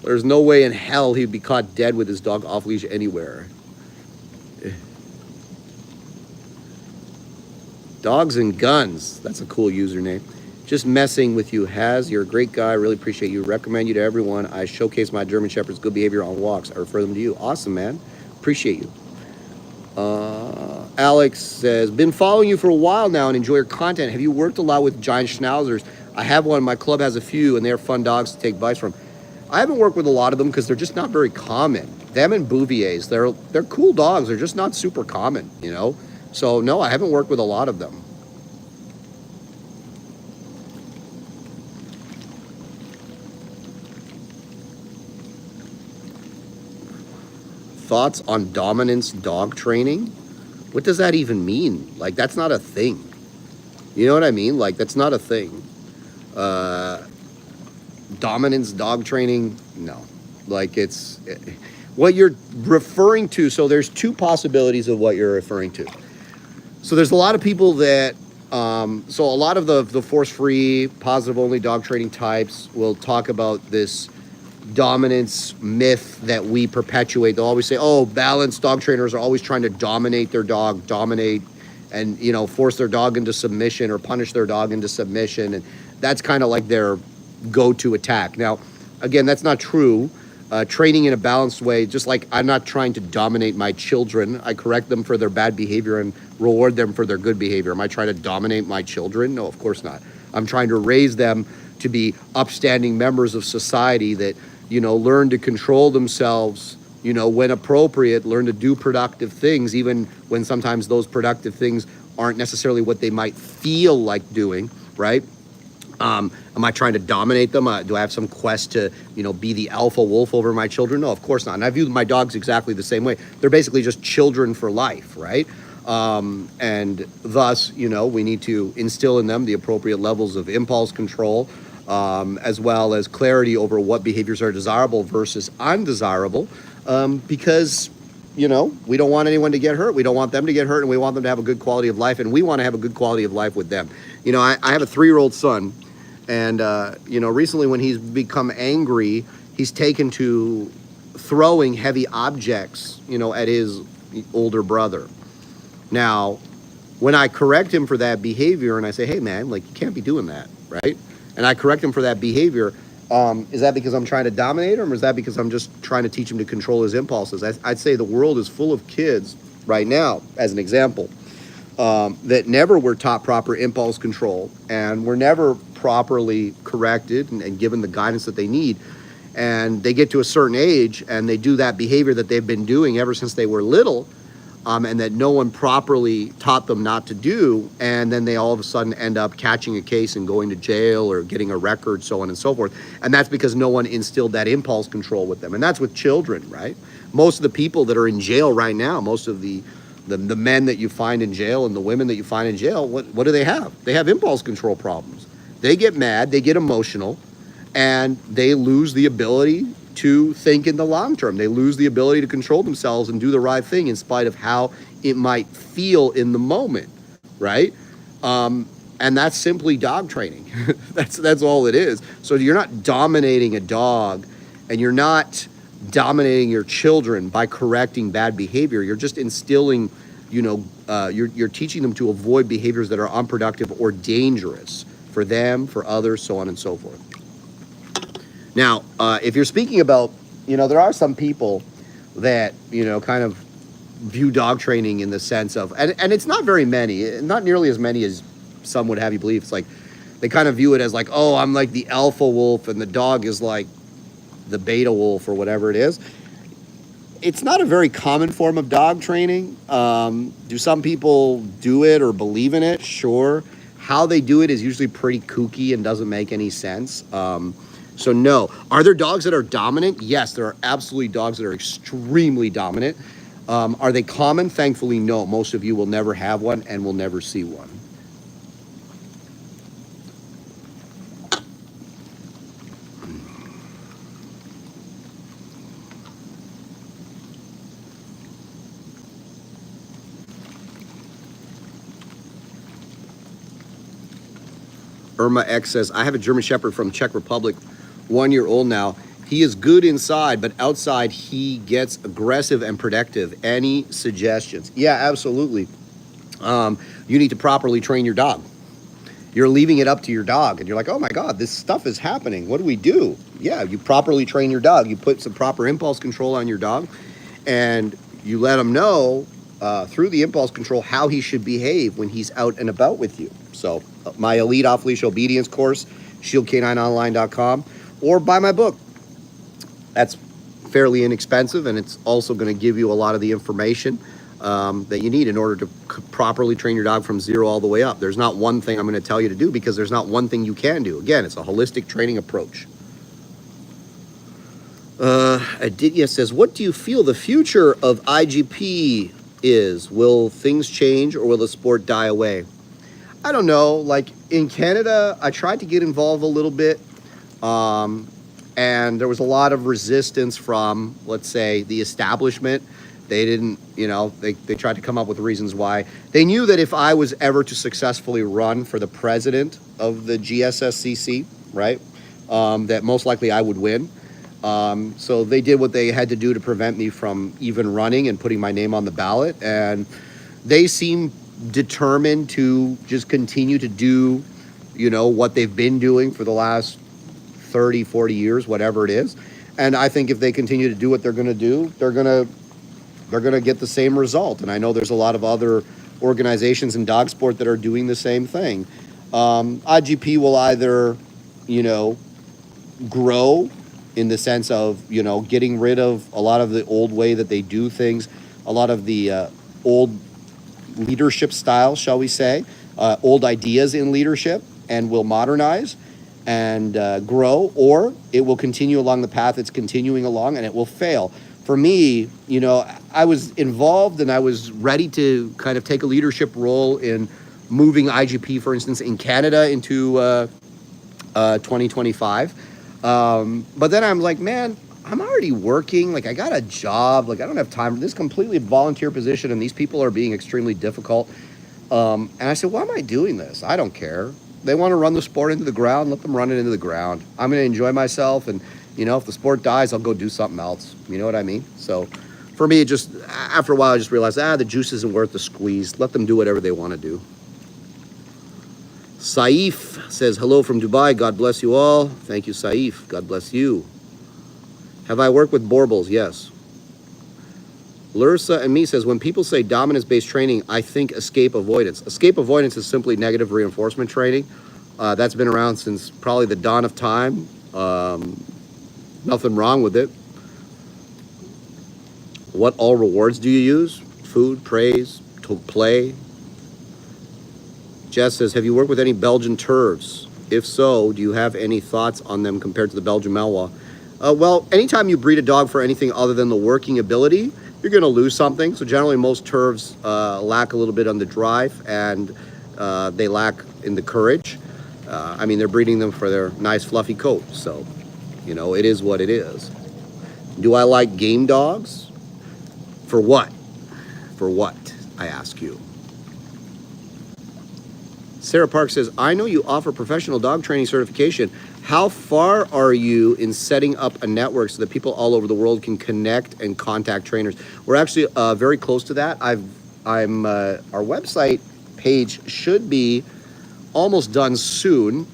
There's no way in hell he'd be caught dead with his dog off leash anywhere. Dogs and Guns. That's a cool username. Just messing with you, Haz. You're a great guy. Really appreciate you. Recommend you to everyone. I showcase my German Shepherd's good behavior on walks. I refer them to you. Awesome, man. Appreciate you. Alex says, been following you for a while now and enjoy your content. Have you worked a lot with giant schnauzers? I have one. My club has a few, and they're fun dogs to take advice from. I haven't worked with a lot of them because they're just not very common. Them and Bouviers, they're cool dogs. They're just not super common, So no, I haven't worked with a lot of them. Thoughts on dominance dog training? What does that even mean? Like, that's not a thing. You know what I mean? Like, that's not a thing. Dominance dog training, no. Like, it's what you're referring to. So there's two possibilities of what you're referring to. So there's a lot of people that So a lot of the force-free, positive-only dog training types will talk about this dominance myth that we perpetuate. They'll always say, oh, balanced dog trainers are always trying to dominate their dog, and, you know, force their dog into submission or punish their dog into submission. And that's kind of like their go-to attack. Now, again, that's not true. Training in a balanced way, just like I'm not trying to dominate my children. I correct them for their bad behavior and reward them for their good behavior. Am I trying to dominate my children? No, of course not. I'm trying to raise them to be upstanding members of society that, you know, learn to control themselves, you know, when appropriate, learn to do productive things, even when sometimes those productive things aren't necessarily what they might feel like doing, right? Am I trying to dominate them? Do I have some quest to, you know, be the alpha wolf over my children? No, of course not. And I view my dogs exactly the same way. They're basically just children for life, right? And thus, you know, we need to instill in them the appropriate levels of impulse control, as well as clarity over what behaviors are desirable versus undesirable, because, you know, we don't want anyone to get hurt. We don't want them to get hurt, and we want them to have a good quality of life, and we want to have a good quality of life with them. You know, I have a 3-year-old son, and, you know, recently when he's become angry, he's taken to throwing heavy objects, you know, at his older brother. Now, when I correct him for that behavior and I say, hey, man, like, you can't be doing that, right? And I correct him for that behavior, is that because I'm trying to dominate him, or is that because I'm just trying to teach him to control his impulses? I'd say the world is full of kids right now, as an example, that never were taught proper impulse control and were never properly corrected and given the guidance that they need. And they get to a certain age and they do that behavior that they've been doing ever since they were little, and that no one properly taught them not to do. And then they all of a sudden end up catching a case and going to jail or getting a record, so on and so forth. And that's because no one instilled that impulse control with them. And that's with children, right? Most of the people that are in jail right now, most of the men that you find in jail and the women that you find in jail, what do they have? They have impulse control problems. They get mad, they get emotional, and they lose the ability to think in the long term. They lose the ability to control themselves and do the right thing in spite of how it might feel in the moment, right? And that's simply dog training. That's all it is. So you're not dominating a dog, and you're not dominating your children by correcting bad behavior. You're just instilling, you know, you're teaching them to avoid behaviors that are unproductive or dangerous for them, for others, so on and so forth. Now, if you're speaking about, you know, there are some people that, you know, kind of view dog training in the sense of, and it's not very many, not nearly as many as some would have you believe. It's like, they kind of view it as like, oh, I'm like the alpha wolf and the dog is like the beta wolf or whatever it is. It's not a very common form of dog training. Do some people do it or believe in it? Sure. How they do it is usually pretty kooky and doesn't make any sense. So no. Are there dogs that are dominant? Yes, there are absolutely dogs that are extremely dominant. Are they common? Thankfully, no. Most of you will never have one and will never see one. Irma X says, I have a German Shepherd from Czech Republic, 1 year old now. He is good inside, but outside he gets aggressive and protective. Any suggestions? Yeah, absolutely. You need to properly train your dog. You're leaving it up to your dog, and you're like, oh my God, this stuff is happening. What do we do? Yeah, you properly train your dog. You put some proper impulse control on your dog, and you let him know through the impulse control how he should behave when he's out and about with you. So my Elite Off-Leash Obedience course, shieldcanineonline.com, or buy my book. That's fairly inexpensive, and it's also going to give you a lot of the information that you need in order to properly train your dog from 0 all the way up. There's not one thing I'm going to tell you to do, because there's not one thing you can do. Again, it's a holistic training approach. Aditya says, what do you feel the future of IGP is? Will things change, or will the sport die away? I don't know. Like in Canada, I tried to get involved a little bit, and there was a lot of resistance from, let's say, the establishment They didn't, you know, they tried to come up with reasons why. They knew that if I was ever to successfully run for the president of the GSSCC, right, that most likely I would win. So they did what they had to do to prevent me from even running and putting my name on the ballot. And they seem determined to just continue to do, you know, what they've been doing for the last 30, 40 years, whatever it is. And I think if they continue to do what they're going to do, they're going to get the same result. And I know there's a lot of other organizations in dog sport that are doing the same thing. IGP will either, you know, grow in the sense of, you know, getting rid of a lot of the old way that they do things, a lot of the old leadership style, shall we say, old ideas in leadership, and will modernize and grow, or it will continue along the path it's continuing along and it will fail. For me, you know, I was involved and I was ready to kind of take a leadership role in moving IGP, for instance, in Canada into 2025. But then I'm like, man, I'm already working. Like, I got a job. Like, I don't have time for this completely volunteer position, and these people are being extremely difficult. And I said, why am I doing this? I don't care. They want to run the sport into the ground, let them run it into the ground. I'm going to enjoy myself, and, you know, if the sport dies, I'll go do something else. You know what I mean? So for me, it just, after a while, I just realized, the juice isn't worth the squeeze. Let them do whatever they want to do. Saif says, hello from Dubai. God bless you all. Thank you, Saif. God bless you. Have I worked with Borbles? Yes. Lursa and me says, when people say dominance-based training, I think escape avoidance. Escape avoidance is simply negative reinforcement training. That's been around since probably the dawn of time. Nothing wrong with it. What all rewards do you use? Food, praise, to play. Jess says, have you worked with any Belgian turfs? If so, do you have any thoughts on them compared to the Belgian Malinois? Well, anytime you breed a dog for anything other than the working ability, you're going to lose something. So generally, most turfs lack a little bit on the drive, and they lack in the courage. I mean, they're breeding them for their nice fluffy coat. So, you know, it is what it is. Do I like game dogs? For what? For what, I ask you. Sarah Park says, I know you offer professional dog training certification. How far are you in setting up a network so that people all over the world can connect and contact trainers? We're actually very close to that. Our website page should be almost done soon,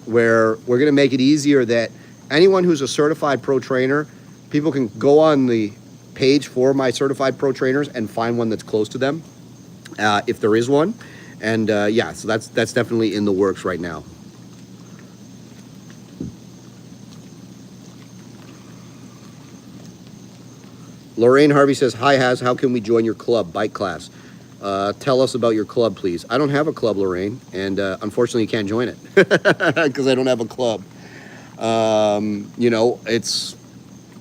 where we're going to make it easier that anyone who's a certified pro trainer, people can go on the page for my certified pro trainers and find one that's close to them, if there is one. And yeah, so that's definitely in the works right now. Lorraine Harvey says, hi, Haz, how can we join your club, bike class? Tell us about your club, please. I don't have a club, Lorraine, and unfortunately you can't join it because I don't have a club. You know, it's,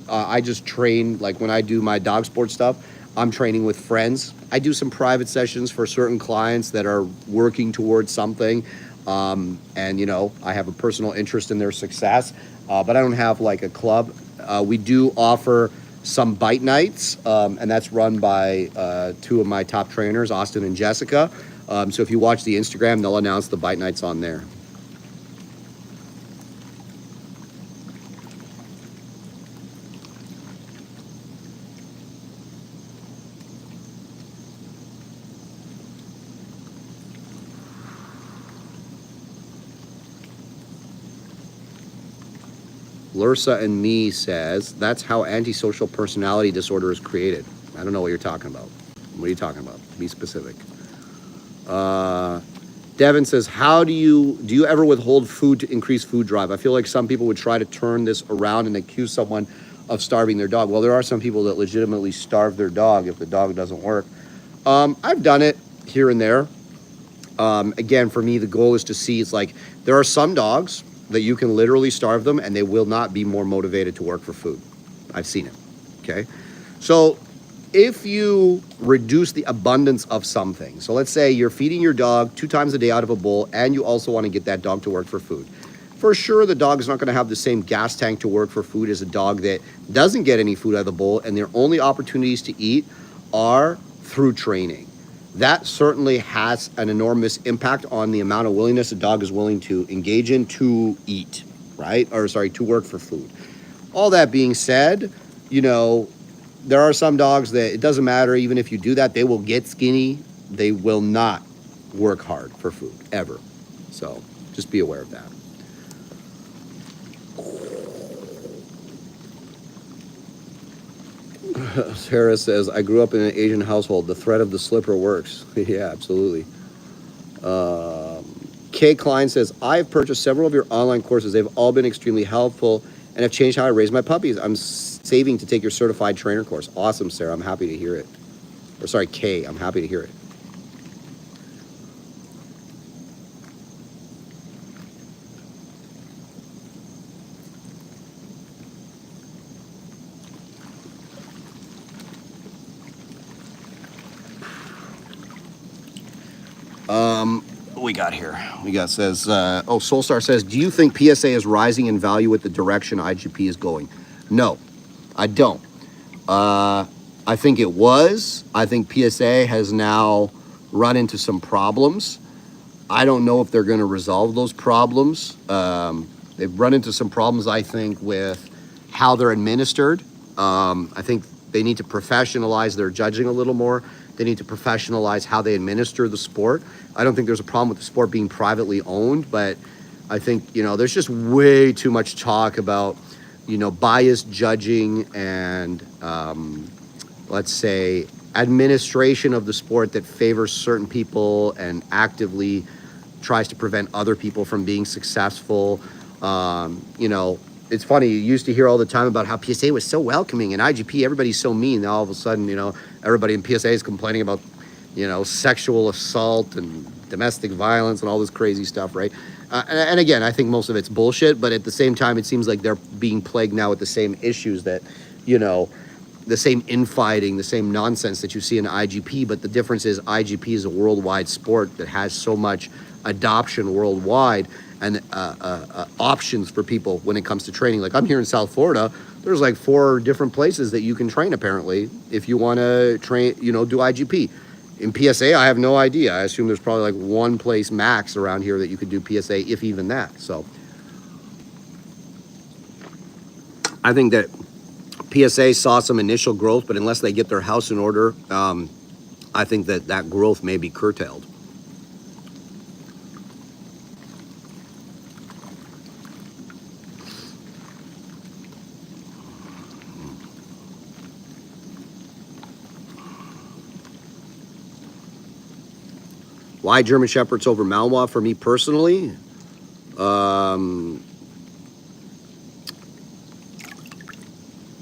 I just train, like when I do my dog sport stuff, I'm training with friends. I do some private sessions for certain clients that are working towards something. And, you know, I have a personal interest in their success, but I don't have like a club. We do offer some bite nights, and that's run by two of my top trainers, Austin and Jessica. So if you watch the Instagram, they'll announce the bite nights on there. Lursa and me says, that's how antisocial personality disorder is created. I don't know what you're talking about. What are you talking about? Be specific. Devin says, do you ever withhold food to increase food drive? I feel like some people would try to turn this around and accuse someone of starving their dog. Well, there are some people that legitimately starve their dog if the dog doesn't work. I've done it here and there. Again, for me, the goal is to see, it's like, there are some dogs that you can literally starve them and they will not be more motivated to work for food. I've seen it, okay? So if you reduce the abundance of something, so let's say you're feeding your dog 2 times a day out of a bowl and you also want to get that dog to work for food. For sure, the dog is not going to have the same gas tank to work for food as a dog that doesn't get any food out of the bowl, and their only opportunities to eat are through training. That certainly has an enormous impact on the amount of willingness a dog is willing to engage in to eat, right? Or sorry, to work for food. All that being said, you know, there are some dogs that it doesn't matter, even if you do that, they will get skinny. They will not work hard for food, ever. So just be aware of that. Sarah says, I grew up in an Asian household. The threat of the slipper works. Yeah, absolutely. Kay Klein says, I've purchased several of your online courses. They've all been extremely helpful and have changed how I raise my puppies. I'm saving to take your certified trainer course. Awesome, Sarah. I'm happy to hear it. Or sorry, Kay. I'm happy to hear it. What we got here? We got says, Soulstar says, do you think PSA is rising in value with the direction IGP is going? No, I don't. I think it was. I think PSA has now run into some problems. I don't know if they're going to resolve those problems. They've run into some problems, I think, with how they're administered. I think they need to professionalize their judging a little more. They need to professionalize how they administer the sport. I don't think there's a problem with the sport being privately owned, but I think, you know, there's just way too much talk about, you know, biased judging and, let's say, administration of the sport that favors certain people and actively tries to prevent other people from being successful. You know, it's funny, you used to hear all the time about how PSA was so welcoming and IGP, everybody's so mean. Now all of a sudden, you know, everybody in PSA is complaining about, you know, sexual assault and domestic violence and all this crazy stuff, right? And again, I think most of it's bullshit, but at the same time, it seems like they're being plagued now with the same issues that, you know, the same infighting, the same nonsense that you see in IGP, but the difference is IGP is a worldwide sport that has so much adoption worldwide and options for people when it comes to training. Like I'm here in South Florida, there's like 4 different places that you can train apparently if you want to train, you know, do IGP. In PSA, I have no idea. I assume there's probably like 1 place max around here that you could do PSA, if even that. So I think that PSA saw some initial growth, but unless they get their house in order, I think that that growth may be curtailed. Why German Shepherds over Malinois for me personally?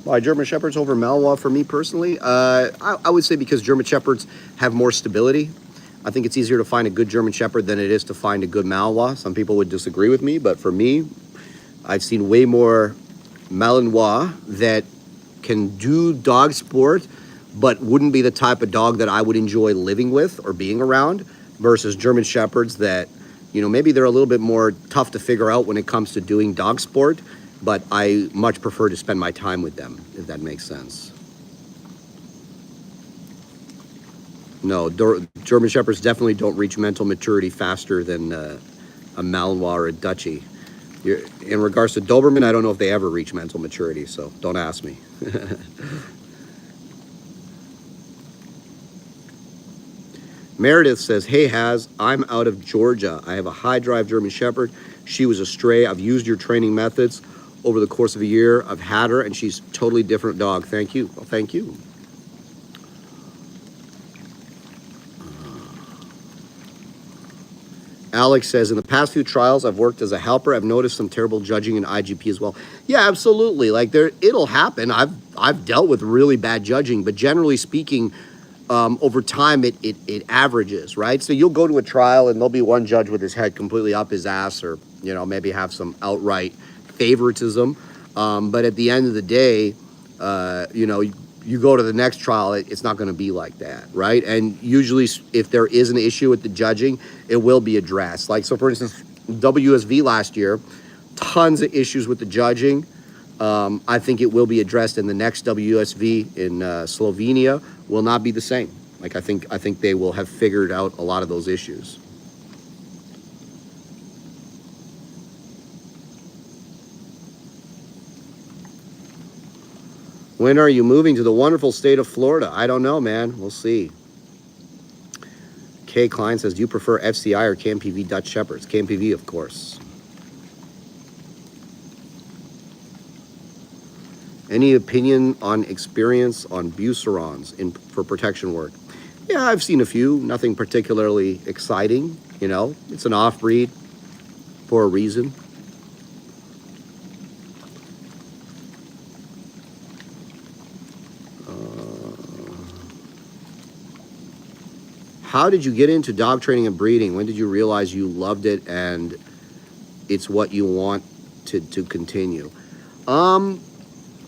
Why German Shepherds over Malinois for me personally? I would say because German Shepherds have more stability. I think it's easier to find a good German Shepherd than it is to find a good Malinois. Some people would disagree with me, but for me, I've seen way more Malinois that can do dog sport, but wouldn't be the type of dog that I would enjoy living with or being around, versus German Shepherds that, you know, maybe they're a little bit more tough to figure out when it comes to doing dog sport, but I much prefer to spend my time with them, if that makes sense. No, German Shepherds definitely don't reach mental maturity faster than a Malinois or a Dutchie. In regards to Doberman, I don't know if they ever reach mental maturity, so don't ask me. Meredith says, hey Haz, I'm out of Georgia. I have a high drive German Shepherd. She was a stray. I've used your training methods over the course of a year. I've had her and she's a totally different dog. Thank you. Well, thank you. Alex says, in the past few trials I've worked as a helper, I've noticed some terrible judging in IGP as well. Yeah, absolutely. Like it'll happen. I've dealt with really bad judging, but generally speaking, over time, it averages, right? So you'll go to a trial and there'll be one judge with his head completely up his ass, or, you know, maybe have some outright favoritism. But at the end of the day, you know, you go to the next trial, it's not going to be like that, right? And usually if there is an issue with the judging, it will be addressed. Like, so for instance, WSV last year, tons of issues with the judging. I think it will be addressed in the next WSV in Slovenia. Will not be the same. Like I think they will have figured out a lot of those issues. When are you moving to the wonderful state of Florida? I don't know, man. We'll see. Kay Klein says, do you prefer FCI or KMPV Dutch Shepherds? KMPV, of course. Any opinion on experience on Bucerons for protection work? Yeah, I've seen a few. Nothing particularly exciting. You know, it's an off-breed for a reason. How did you get into dog training and breeding? When did you realize you loved it and it's what you want to continue?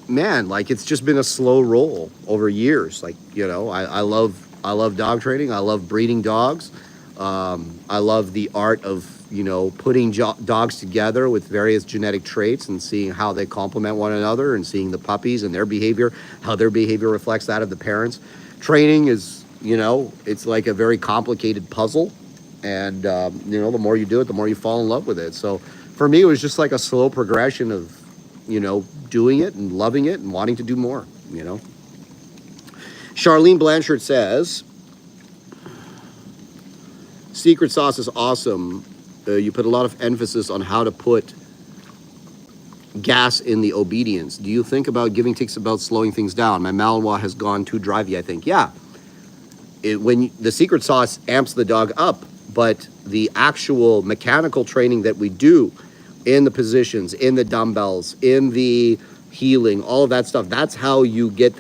Man, like it's just been a slow roll over years. Like, you know, I love dog training. I love breeding dogs. I love the art of, you know, putting dogs together with various genetic traits and seeing how they complement one another and seeing the puppies and their behavior, how their behavior reflects that of the parents. Training is, you know, it's like a very complicated puzzle. And, you know, the more you do it, the more you fall in love with it. So for me, it was just like a slow progression of, you know, doing it and loving it and wanting to do more, you know. Charlene Blanchard says, secret sauce is awesome. You put a lot of emphasis on how to put gas in the obedience. Do you think about giving tips about slowing things down? My Malinois has gone too drivey, I think. Yeah. When the secret sauce amps the dog up, but the actual mechanical training that we do in the positions, in the dumbbells, in the healing, all of that stuff, that's how you get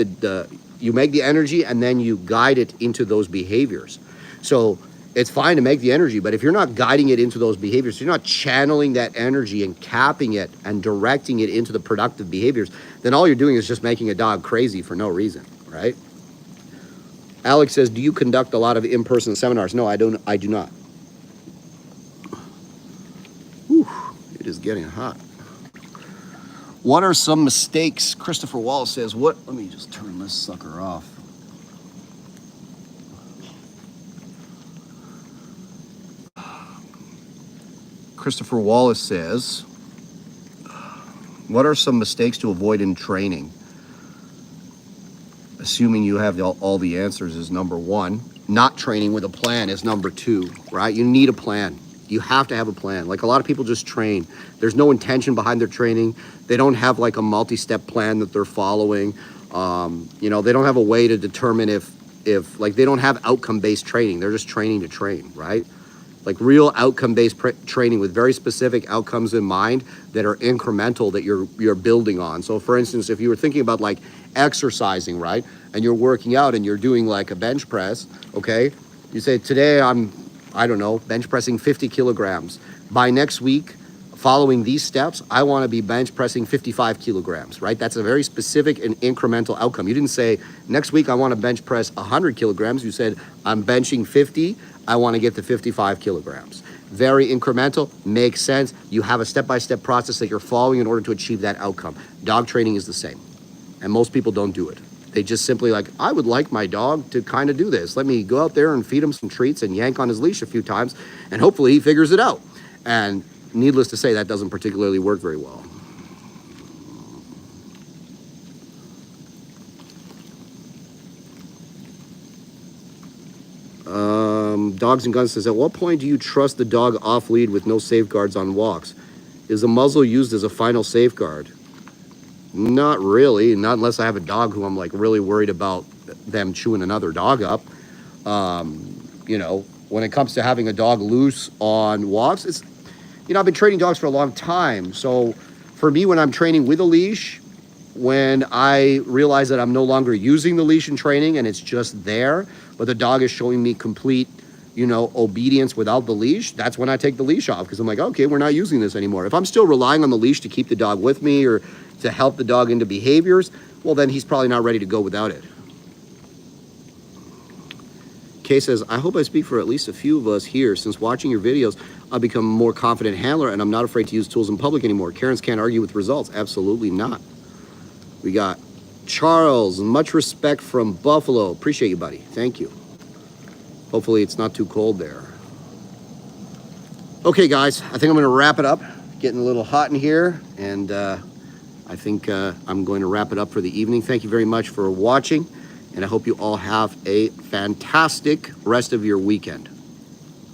you make the energy and then you guide it into those behaviors. So it's fine to make the energy, but if you're not guiding it into those behaviors, you're not channeling that energy and capping it and directing it into the productive behaviors, then all you're doing is just making a dog crazy for no reason, right? Alex says, do you conduct a lot of in-person seminars? No, I do not. Whew, it is getting hot. What are some mistakes? Christopher Wallace says, let me just turn this sucker off. Christopher Wallace says, what are some mistakes to avoid in training? Assuming you have all the answers is number one. Not training with a plan is number two, right? You need a plan. You have to have a plan. Like a lot of people just train. There's no intention behind their training. They don't have like a multi-step plan that they're following. You know, they don't have a way to determine if like they don't have outcome-based training. They're just training to train, right? Like real outcome-based training with very specific outcomes in mind that are incremental that you're building on. So for instance, if you were thinking about like exercising, right? And you're working out and you're doing like a bench press, okay? You say, today I don't know, bench pressing 50 kilograms. By next week, following these steps, I want to be bench pressing 55 kilograms, right? That's a very specific and incremental outcome. You didn't say, next week I want to bench press 100 kilograms. You said, I'm benching 50. I want to get to 55 kilograms. Very incremental, makes sense. You have a step-by-step process that you're following in order to achieve that outcome. Dog training is the same. And most people don't do it. They just simply like, I would like my dog to kind of do this. Let me go out there and feed him some treats and yank on his leash a few times, and hopefully he figures it out. And needless to say, that doesn't particularly work very well. Dogs and Guns says, at what point do you trust the dog off lead with no safeguards on walks? Is a muzzle used as a final safeguard? Not really, not unless I have a dog who I'm like really worried about them chewing another dog up. You know, when it comes to having a dog loose on walks, it's, you know, I've been training dogs for a long time. So for me, when I'm training with a leash, when I realize that I'm no longer using the leash in training and it's just there, but the dog is showing me complete, you know, obedience without the leash, that's when I take the leash off, because I'm like, okay, we're not using this anymore. If I'm still relying on the leash to keep the dog with me or to help the dog into behaviors, well, then he's probably not ready to go without it. Kay says, I hope I speak for at least a few of us here, since watching your videos, I've become a more confident handler, and I'm not afraid to use tools in public anymore. Karens can't argue with results. Absolutely not. We got Charles, much respect from Buffalo. Appreciate you, buddy. Thank you. Hopefully it's not too cold there. Okay, guys, I think I'm going to wrap it up. Getting a little hot in here, and I think I'm going to wrap it up for the evening. Thank you very much for watching, and I hope you all have a fantastic rest of your weekend.